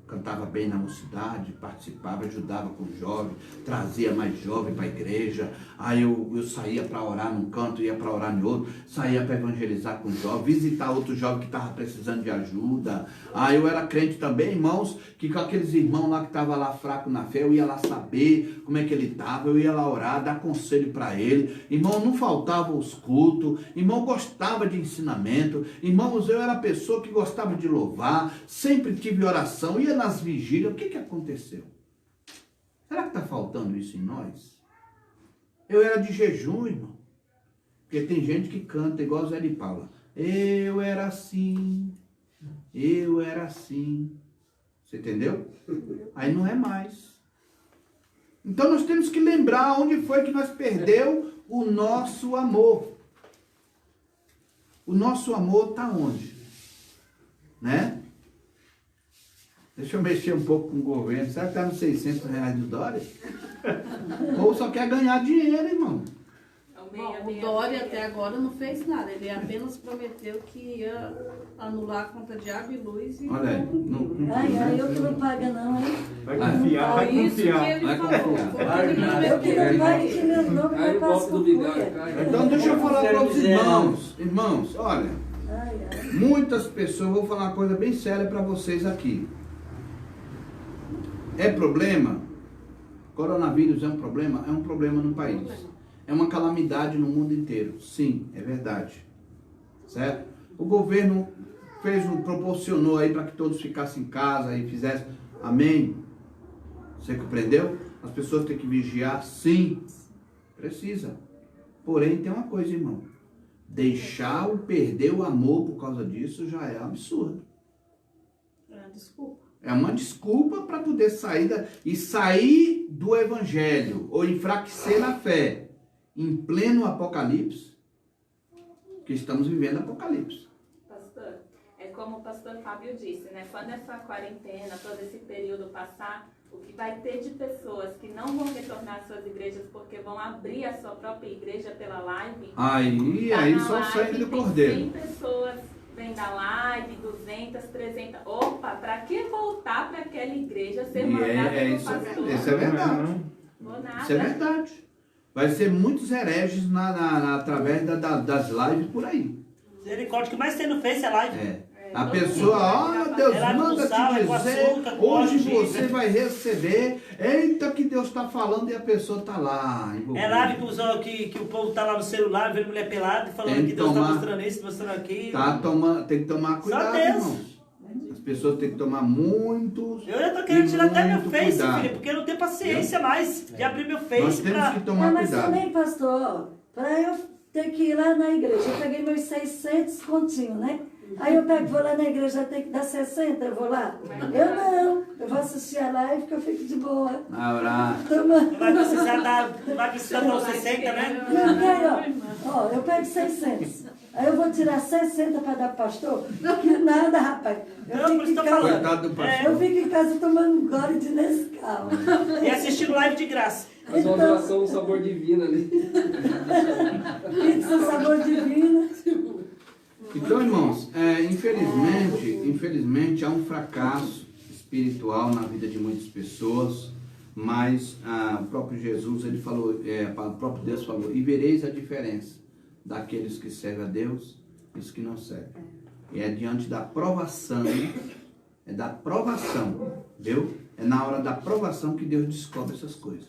Cantava bem na mocidade, participava, ajudava com os jovens, trazia mais jovem para a igreja. Aí eu saía para orar num canto, ia para orar no outro, saía para evangelizar com os jovens, visitar outro jovem que estava precisando de ajuda. Aí eu era crente também, irmãos, que com aqueles irmãos lá que estavam lá fraco na fé, eu ia lá saber como é que ele estava, eu ia lá orar, dar conselho para ele. Irmão, não faltava os cultos, irmão, gostava de ensinamento, irmãos, eu era a pessoa que gostava de louvar, sempre tive oração, ia nas vigílias. O que aconteceu? Será que está faltando isso em nós? Eu era de jejum, irmão. Porque tem gente que canta igual Zé de Paula. Eu era assim. Você entendeu? Aí não é mais. Então nós temos que lembrar onde foi que nós perdeu o nosso amor. O nosso amor está onde? Né? Deixa eu mexer um pouco com o governo. Será que está nos R$600 do Dória? Ou só quer ganhar dinheiro, irmão? Bom, o Dória até agora não fez nada. Ele apenas prometeu que ia anular a conta de água e luz. E Olha aí. Ai, eu que não paga não, hein? Vai confiar, vai Isso que confiar. ele Vai falou. confiar. Foi o que ele Eu que prometeu. não pago, que meu nome Aí vai o para golpe do vigário cai. Então deixa eu falar para os irmãos. Irmãos, olha. Ai, ai. Muitas pessoas, vou falar uma coisa bem séria para vocês aqui. É problema? Coronavírus é um problema? É um problema no país. É uma calamidade no mundo inteiro. Sim, é verdade. Certo? O governo proporcionou aí para que todos ficassem em casa e fizessem. Amém? Você compreendeu? As pessoas têm que vigiar? Sim. Precisa. Porém, tem uma coisa, irmão. Deixar ou perder o amor por causa disso já é absurdo. Desculpa. É uma desculpa para poder sair do evangelho ou enfraquecer na fé em pleno apocalipse, que estamos vivendo apocalipse. Pastor, é como o pastor Fábio disse, né? Quando essa quarentena, todo esse período passar, o que vai ter de pessoas que não vão retornar às suas igrejas porque vão abrir a sua própria igreja pela live. Aí só o sangue do cordeiro. 100 pessoas vêm da live, 200, 300. Opa, para que voltar para aquela igreja ser mandada pelo pastor? Isso é verdade. Vou nada. Isso é verdade. Vai ser muitos hereges através das lives por aí. Misericórdia, o que mais tem no Face é live. A pessoa, olha, Deus É live com manda sal, te é com dizer, açúcar, com hoje óleo, você vai receber, eita que Deus está falando e a pessoa está lá. É live que o povo tá lá no celular, vendo mulher pelada, falando que Deus está mostrando isso, mostrando aquilo. Tem que tomar cuidado, Deus. irmãos. As pessoas têm que tomar muito. Eu já tô querendo tirar até meu Face, cuidado. filho, porque eu não tenho paciência mais de abrir meu Face. Nós temos que tomar Mas cuidado. também, pastor, para eu ter que ir lá na igreja, eu peguei meus 600 continhos, né? Aí eu pego, vou lá na igreja, tem que dar 60, eu vou lá. Eu não, eu vou assistir a live que eu fico de boa. Orar. Não vai precisar dar os 60, né? Ó, eu pego 600. Aí eu vou tirar 60 para dar pro pastor? Que nada, rapaz. Não, por isso que eu tô falando. Coitado do pastor. Eu fico em casa tomando um gole de Nescau. E assistindo live de graça. Faz uma oração no sabor divino ali. Pizza sabor divino. Então, irmãos, infelizmente há um fracasso espiritual na vida de muitas pessoas, mas o próprio Jesus, ele falou, o próprio Deus falou, e vereis a diferença daqueles que servem a Deus e os que não servem. E é diante da provação, viu? É na hora da provação que Deus descobre essas coisas.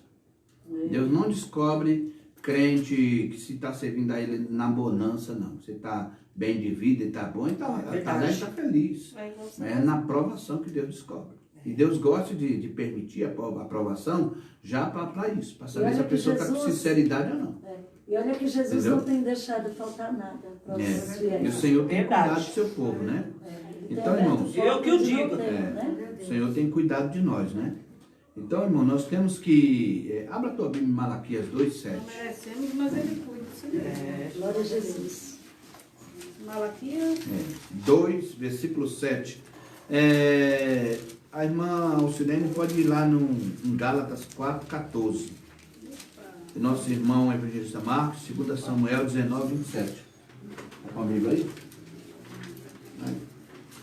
Deus não descobre crente que se está servindo a Ele na bonança, não. Você está bem de vida e está bom, e está feliz. É na provação que Deus descobre. E Deus gosta de permitir a provação já para isso, para saber se a pessoa está com sinceridade ou não. E olha que Jesus não tem deixado faltar nada para os fiéis. E o Senhor tem cuidado do seu povo, né? Então, irmãos, eu que o digo. O Senhor tem cuidado de nós, né? Então, irmão, nós temos que... abra a tua Bíblia em Malaquias 2:7. Não merecemos, mas Ele cuida. Glória a Jesus. Malaquias 2, versículo 7. A irmã Alcilene pode ir lá em Gálatas 4:14. Nosso irmão evangelista Marcos, 2 Samuel 19:27. Está com a Bíblia aí?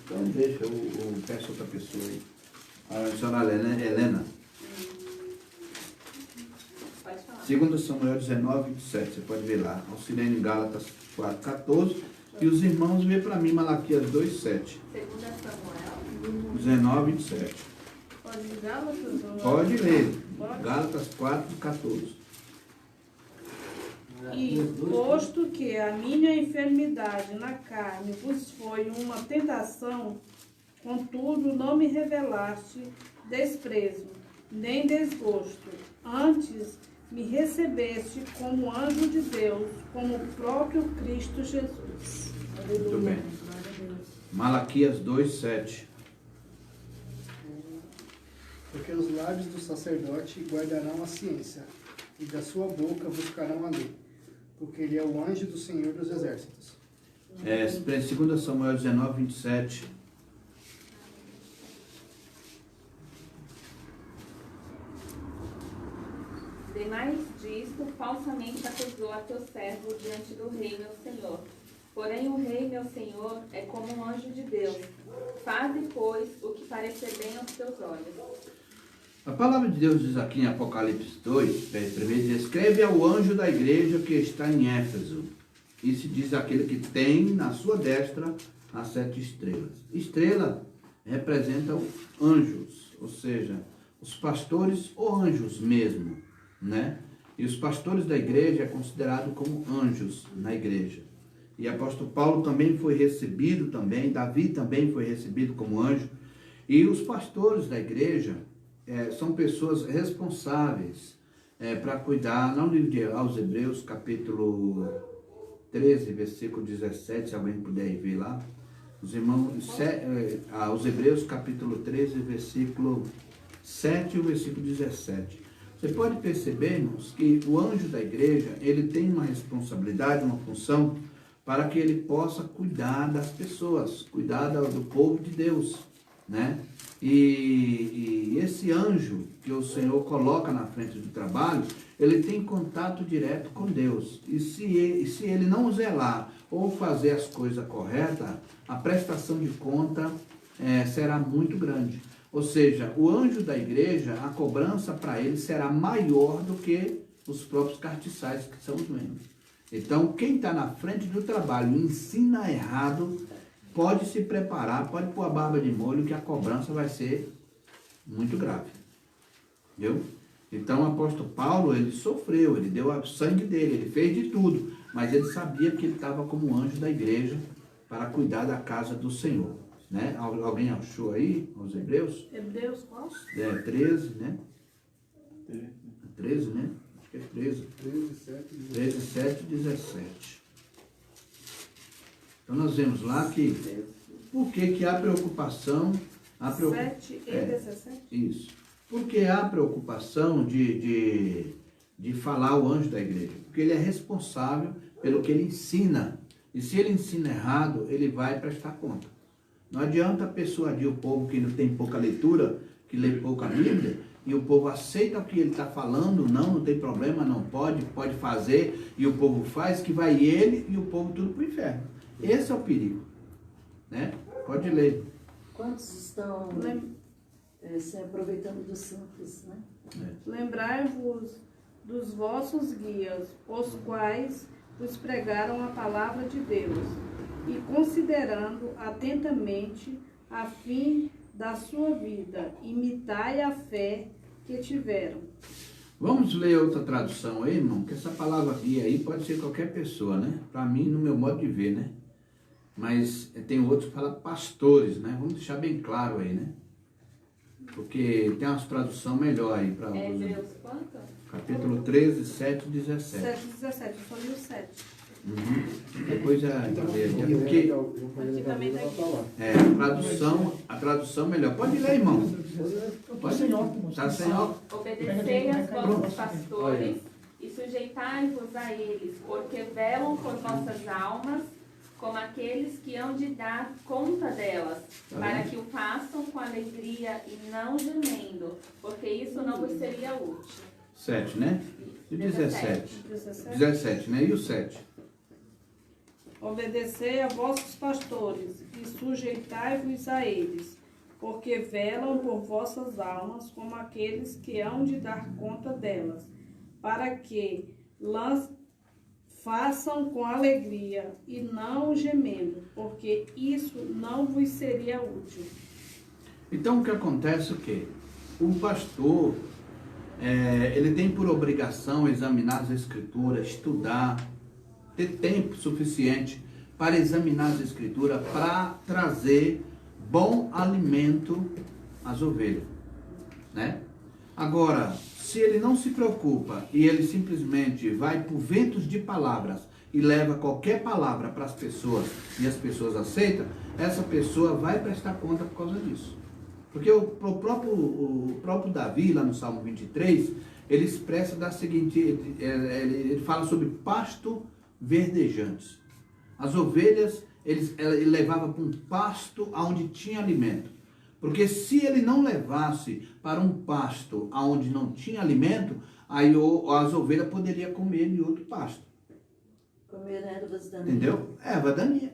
Então deixa, eu peço outra pessoa aí. A senhora Helena. 2 Samuel 19:27. Você pode ver lá. Alcilene em Gálatas 4:14. E os irmãos vê para mim Malaquias 2:7. 2 Samuel 19:27. pode ir Gálatas? Pode ler. Gálatas 4:14. E posto que a minha enfermidade na carne vos foi uma tentação, contudo não me revelaste desprezo, nem desgosto. Antes me recebeste como anjo de Deus, como o próprio Cristo Jesus. Muito bem. Malaquias 2:7. Porque os lábios do sacerdote guardarão a ciência, e da sua boca buscarão a lei, porque ele é o anjo do Senhor dos Exércitos. 2 Samuel 19:27. Demais disto, falsamente acusou a teu servo diante do rei, meu senhor. Porém, o rei, meu senhor, é como um anjo de Deus. Faze, pois, o que parecer bem aos teus olhos. A palavra de Deus diz aqui em Apocalipse 2, primeiro diz: escreve ao anjo da igreja que está em Éfeso. E se diz aquele que tem na sua destra as 7 estrelas. Estrela representa anjos, ou seja, os pastores ou anjos mesmo, né? E os pastores da igreja é considerado como anjos na igreja. E apóstolo Paulo também foi recebido Davi também foi recebido como anjo. E os pastores da igreja são pessoas responsáveis para cuidar, no livro aos Hebreus, capítulo 13, versículo 17, se alguém puder ir ver lá. Os irmãos, aos Hebreus, capítulo 13, versículo 7 e o versículo 17. Você pode perceber, irmãos, que o anjo da igreja, ele tem uma responsabilidade, uma função, para que ele possa cuidar das pessoas, cuidar do povo de Deus, né? E esse anjo que o Senhor coloca na frente do trabalho, ele tem contato direto com Deus. E se ele não zelar ou fazer as coisas corretas, a prestação de conta será muito grande. Ou seja, o anjo da igreja, a cobrança para ele será maior do que os próprios cartiçais, que são os membros. Então, quem está na frente do trabalho e ensina errado, pode se preparar, pode pôr a barba de molho, que a cobrança vai ser muito grave. Viu? Então, o apóstolo Paulo, ele sofreu, ele deu o sangue dele, ele fez de tudo, mas ele sabia que ele estava como anjo da igreja para cuidar da casa do Senhor. Né? Alguém achou aí, os Hebreus? Hebreus qual? 13, né? 13, né? Acho que é 13. 13, 7 e 17. Então nós vemos lá que, por que há preocupação... 7 e 17? Isso. Porque há preocupação de falar o anjo da igreja. Porque ele é responsável pelo que ele ensina. E se ele ensina errado, ele vai prestar conta. Não adianta persuadir o povo que não tem pouca leitura, que lê pouca Bíblia, e o povo aceita o que ele está falando, não tem problema, não pode fazer, e o povo faz, que vai ele e o povo tudo para o inferno. Esse é o perigo. Né? Pode ler. Quantos estão se aproveitando dos santos, né? Lembrai-vos dos vossos guias, os quais vos pregaram a palavra de Deus, e considerando atentamente a fim da sua vida, imitai a fé que tiveram. Vamos ler outra tradução aí, irmão, que essa palavra guia aí pode ser qualquer pessoa, né? Para mim, no meu modo de ver, né? Mas tem outros que falam pastores, né? Vamos deixar bem claro aí, né? Porque tem umas traduções melhor aí para Hebreus quanto? Capítulo 13, 7 e 17. 7 e 17, eu só li o 7. Depois Aqui também está aqui. A tradução melhor. Pode ler, irmão. Pode ser. Tá sem óculos. Obedecei aos vossos pastores e sujeitai-vos a eles, porque velam por vossas almas, como aqueles que hão de dar conta delas, para que o façam com alegria e não gemendo, porque isso não vos seria útil. 7, né? E 17. 17, né? E o 7? Obedecei a vossos pastores e sujeitai-vos a eles, porque velam por vossas almas como aqueles que hão de dar conta delas, para que façam com alegria e não gemendo, porque isso não vos seria útil. Então o que acontece é que o pastor, ele tem por obrigação examinar as escrituras, estudar, ter tempo suficiente para examinar as escrituras, para trazer bom alimento às ovelhas, né? Agora, se ele não se preocupa e ele simplesmente vai por ventos de palavras e leva qualquer palavra para as pessoas e as pessoas aceitam, essa pessoa vai prestar conta por causa disso. Porque o próprio Davi, lá no Salmo 23, ele expressa da seguinte, ele fala sobre pasto verdejantes. As ovelhas, ele levava para um pasto onde tinha alimento. Porque se ele não levasse para um pasto onde não tinha alimento, aí as ovelhas poderiam comer em outro pasto. Comer ervas daninhas. Entendeu? Erva daninha.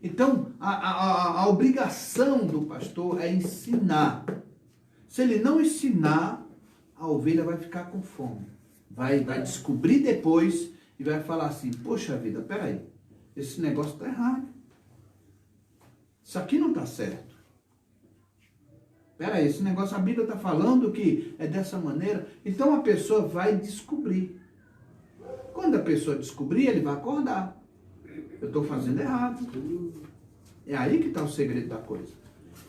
Então, a obrigação do pastor é ensinar. Se ele não ensinar, a ovelha vai ficar com fome. Vai descobrir depois e vai falar assim, poxa vida, peraí, esse negócio está errado. Isso aqui não está certo. Peraí, esse negócio, a Bíblia está falando que é dessa maneira. Então a pessoa vai descobrir. Quando a pessoa descobrir, ele vai acordar. Eu estou fazendo errado. É aí que está o segredo da coisa.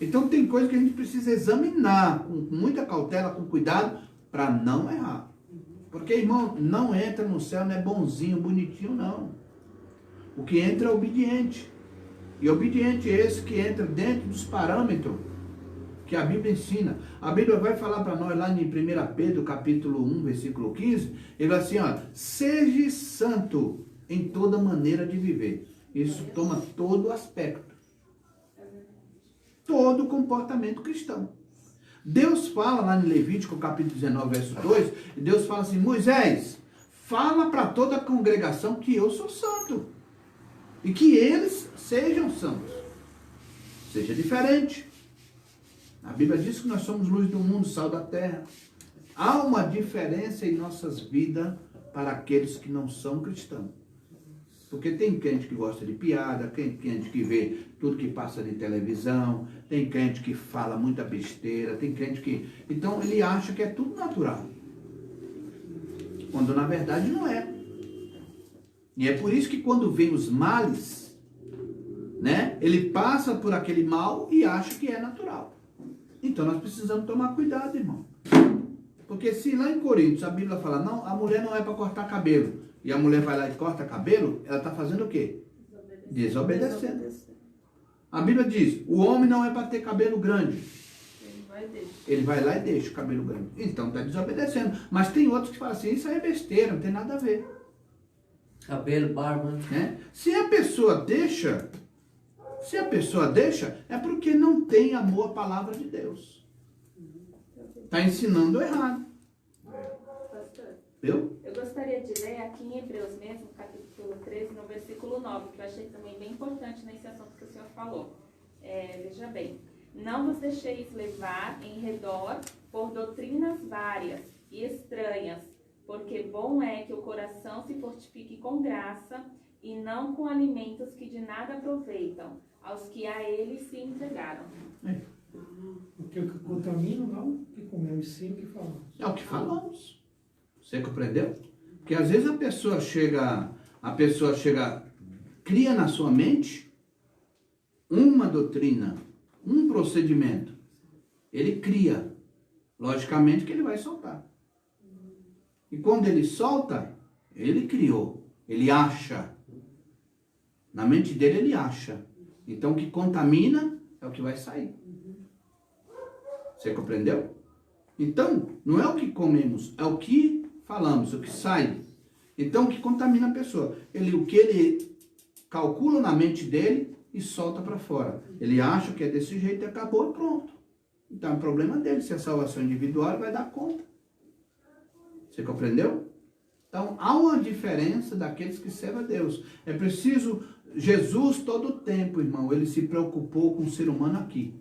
Então tem coisa que a gente precisa examinar com muita cautela, com cuidado, para não errar. Porque, irmão, não entra no céu, não é bonzinho, bonitinho, não. O que entra é obediente. E obediente é esse que entra dentro dos parâmetros que a Bíblia ensina. A Bíblia vai falar para nós lá em 1 Pedro, capítulo 1, versículo 15, ele vai assim, ó, seja santo em toda maneira de viver. Isso toma todo aspecto. Todo comportamento cristão. Deus fala lá em Levítico, capítulo 19, verso 2, Deus fala assim, Moisés, fala para toda a congregação que eu sou santo. E que eles sejam santos. Seja diferente. A Bíblia diz que nós somos luz do mundo, sal da terra. Há uma diferença em nossas vidas para aqueles que não são cristãos. Porque tem crente que gosta de piada, tem crente que vê tudo que passa de televisão, tem crente que fala muita besteira, tem crente que... Então ele acha que é tudo natural. Quando na verdade não é. E é por isso que quando vem os males, né, ele passa por aquele mal e acha que é natural. Então nós precisamos tomar cuidado, irmão. Porque se lá em Coríntios a Bíblia fala, não, a mulher não é para cortar cabelo, e a mulher vai lá e corta cabelo, ela está fazendo o quê? Desobedecendo. A Bíblia diz, o homem não é para ter cabelo grande. Ele vai lá e deixa o cabelo grande. Então está desobedecendo. Mas tem outros que falam assim, isso aí é besteira, não tem nada a ver. Cabelo, barba. Né? Se a pessoa deixa, é porque não tem amor à palavra de Deus. Está ensinando errado. Pastor, Viu? eu gostaria de ler aqui em Hebreus mesmo, capítulo 13, no versículo 9, que eu achei também bem importante nesse assunto que o senhor falou. Veja bem. Não vos deixeis levar em redor por doutrinas várias e estranhas, porque bom é que o coração se fortifique com graça e não com alimentos que de nada aproveitam, aos que a eles se entregaram. Porque o que contamina não, que comemos sim, o que falamos. É o que falamos. Você compreendeu? Porque às vezes a pessoa chega, cria na sua mente uma doutrina, um procedimento. Ele cria. Logicamente que ele vai soltar. E quando ele solta, ele criou. Ele acha. Na mente dele ele acha. Então o que contamina é o que vai sair. Você compreendeu? Então, não é o que comemos, é o que falamos, o que sai. Então o que contamina a pessoa? O que ele calcula na mente dele e solta para fora. Ele acha que é desse jeito e acabou e pronto. Então é um problema dele. Se é salvação individual, ele vai dar conta. Você compreendeu? Então há uma diferença daqueles que servem a Deus. É preciso... Jesus todo o tempo, irmão, ele se preocupou com o ser humano aqui.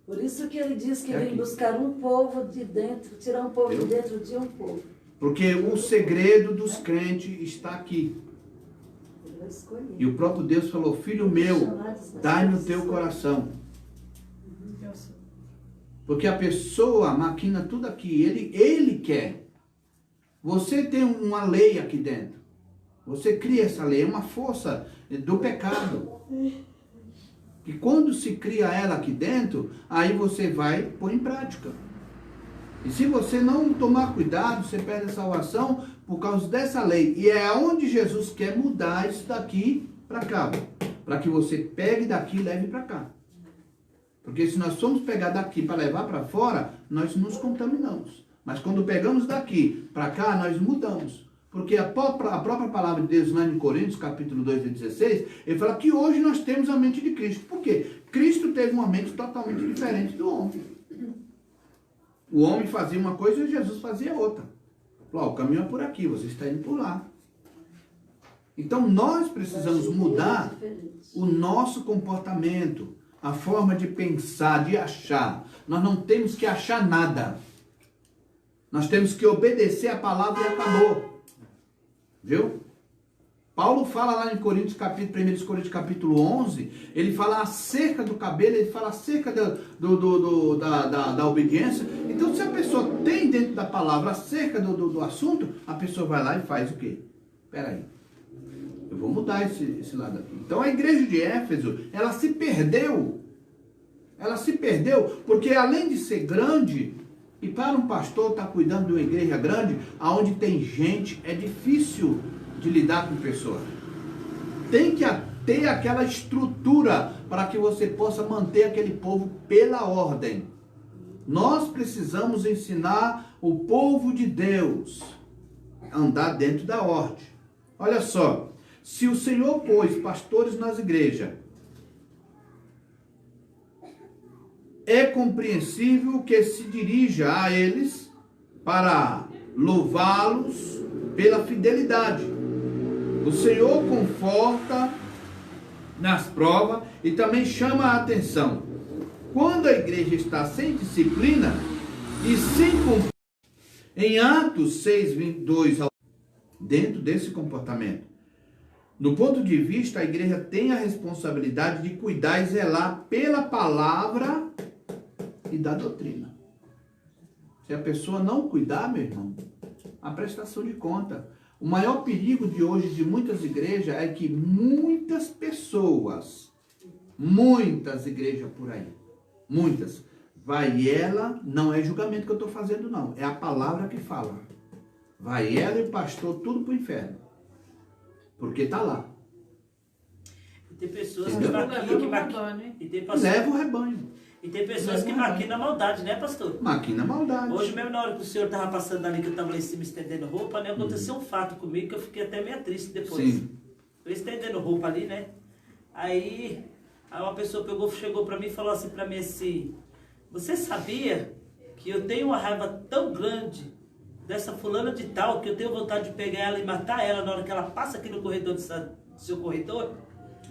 Por isso que ele diz que vem buscar um povo de dentro, tirar um povo de dentro de um povo. Porque o segredo dos crentes está aqui. E o próprio Deus falou, filho meu, dai-me o teu coração. Porque a pessoa maquina tudo aqui, ele quer. Você tem uma lei aqui dentro. Você cria essa lei, é uma força do pecado. E quando se cria ela aqui dentro, aí você vai pôr em prática. E se você não tomar cuidado, você perde a salvação por causa dessa lei. E é onde Jesus quer mudar isso daqui para cá. Para que você pegue daqui e leve para cá. Porque se nós formos pegar daqui para levar para fora, nós nos contaminamos. Mas quando pegamos daqui para cá, nós mudamos. Porque a própria palavra de Deus, lá em Coríntios, capítulo 2, 16, ele fala que hoje nós temos a mente de Cristo. Por quê? Cristo teve uma mente totalmente diferente do homem. O homem fazia uma coisa e Jesus fazia outra. Falou, o caminho é por aqui, você está indo por lá. Então nós precisamos mudar o nosso comportamento, a forma de pensar, de achar. Nós não temos que achar nada. Nós temos que obedecer a palavra e acabou. Viu? Paulo fala lá em Coríntios, 1 Coríntios capítulo 11, ele fala acerca do cabelo, ele fala acerca da obediência. Então, se a pessoa tem dentro da palavra acerca do assunto, a pessoa vai lá e faz o quê? Espera aí, eu vou mudar esse lado aqui. Então, a igreja de Éfeso, ela se perdeu. Ela se perdeu porque, além de ser grande, e para um pastor estar cuidando de uma igreja grande, aonde tem gente, é difícil de lidar com pessoas. Tem que ter aquela estrutura para que você possa manter aquele povo pela ordem. Nós precisamos ensinar o povo de Deus a andar dentro da ordem. Olha só, se o Senhor pôs pastores nas igrejas, é compreensível que se dirija a eles para louvá-los pela fidelidade. O Senhor conforta nas provas e também chama a atenção. Quando a igreja está sem disciplina e sem cumprir, em Atos 6, 22, dentro desse comportamento, do ponto de vista, a igreja tem a responsabilidade de cuidar e zelar pela palavra e da doutrina. Se a pessoa não cuidar, meu irmão, a prestação de conta. O maior perigo de hoje de muitas igrejas é que muitas pessoas, muitas igrejas por aí, muitas, vai ela, não é julgamento que eu estou fazendo não, é a palavra que fala. Vai ela e o pastor tudo para o inferno. Porque está lá. E tem pessoas Entendeu? que maquinam. E tem pessoas, Leva o rebanho. e tem pessoas que maquinam a maldade, né, pastor? Maquina a maldade. Hoje mesmo, na hora que o senhor estava passando ali, que eu estava lá em cima estendendo roupa, né? Aconteceu um fato comigo que eu fiquei até meio triste depois. Sim. Eu estendendo roupa ali, né? Aí uma pessoa chegou pra mim e falou assim pra mim assim: você sabia que eu tenho uma raiva tão grande dessa fulana de tal que eu tenho vontade de pegar ela e matar ela na hora que ela passa aqui no corredor do seu corredor?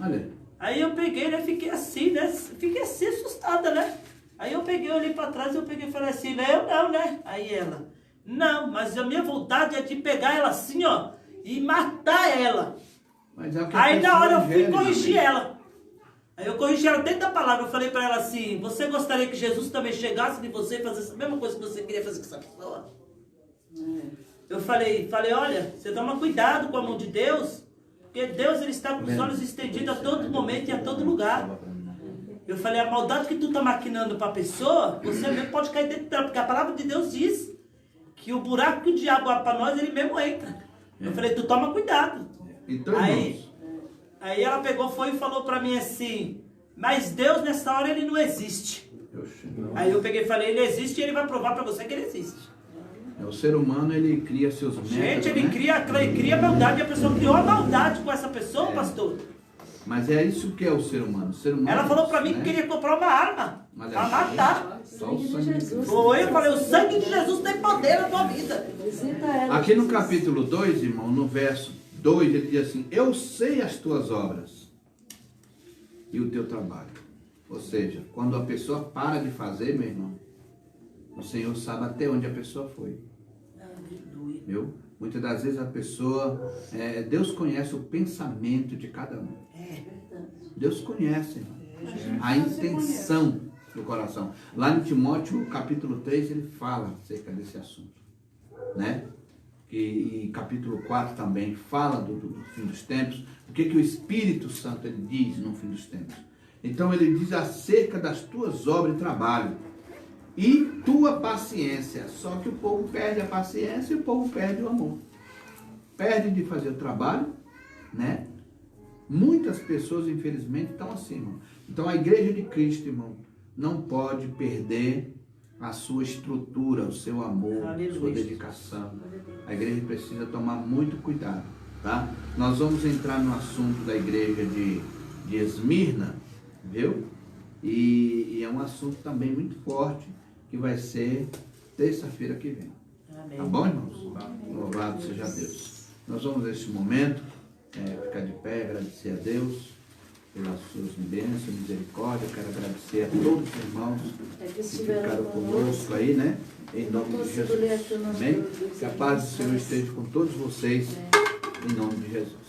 Olha. Aí eu peguei, né? Fiquei assim, assustada, né? Aí eu peguei, olhei pra trás, eu peguei e falei assim, né? Eu não, né? Aí ela, não, mas a minha vontade é de pegar ela assim, ó, e matar ela. Mas é o que Aí na hora eu fui evangélica, corrigir né? ela. Aí eu corrigi ela dentro da palavra, eu falei pra ela assim, você gostaria que Jesus também chegasse de você e fizesse a mesma coisa que você queria fazer com essa pessoa? Eu falei, olha, você toma cuidado com a mão de Deus, porque Deus ele está com os olhos estendidos a todo momento e a todo lugar. Eu falei, a maldade que tu tá maquinando pra pessoa, você mesmo pode cair dentro dela, porque a palavra de Deus diz que o buraco que o diabo abre pra nós, ele mesmo entra. Eu falei, tu toma cuidado. Então, Aí ela pegou, foi e falou pra mim assim, mas Deus nessa hora ele não existe. Aí eu peguei e falei, ele existe e ele vai provar pra você que ele existe. O ser humano, ele cria seus métodos, Gente, ele né? cria maldade, a pessoa criou a maldade com essa pessoa, pastor. Mas é isso que é o ser humano. O ser humano Ela falou pra mim né? que queria comprar uma arma Mas pra matar. Só o sangue de Jesus. Foi, eu falei, o sangue de Jesus tem poder na tua vida. Aqui no capítulo 2, irmão, no verso 2, ele diz assim, eu sei as tuas obras e o teu trabalho. Ou seja, quando a pessoa para de fazer, meu irmão, o Senhor sabe até onde a pessoa foi. Viu? Muitas das vezes a pessoa, Deus conhece o pensamento de cada um. Deus conhece, irmão, a intenção do coração. Lá em Timóteo, capítulo 3, ele fala acerca desse assunto, né? E capítulo 4 também fala do fim dos tempos. O que o Espírito Santo ele diz no fim dos tempos? Então ele diz acerca das tuas obras e trabalho e tua paciência. Só que o povo perde a paciência e o povo perde o amor. Perde de fazer o trabalho, né? Muitas pessoas, infelizmente, estão assim, irmão. Então a igreja de Cristo, irmão, não pode perder a sua estrutura, o seu amor, a sua dedicação. A igreja precisa tomar muito cuidado, tá? Nós vamos entrar no assunto da igreja de Esmirna, viu? E é um assunto também muito forte, que vai ser terça-feira que vem. Amém. Tá bom, irmãos? Louvado seja Deus. Nós vamos nesse momento ficar de pé, agradecer a Deus pelas suas bênçãos, misericórdia. Eu quero agradecer a todos os irmãos que ficaram conosco aí, né? Em nome de Jesus. Amém? Que a paz do Senhor esteja com todos vocês, em nome de Jesus.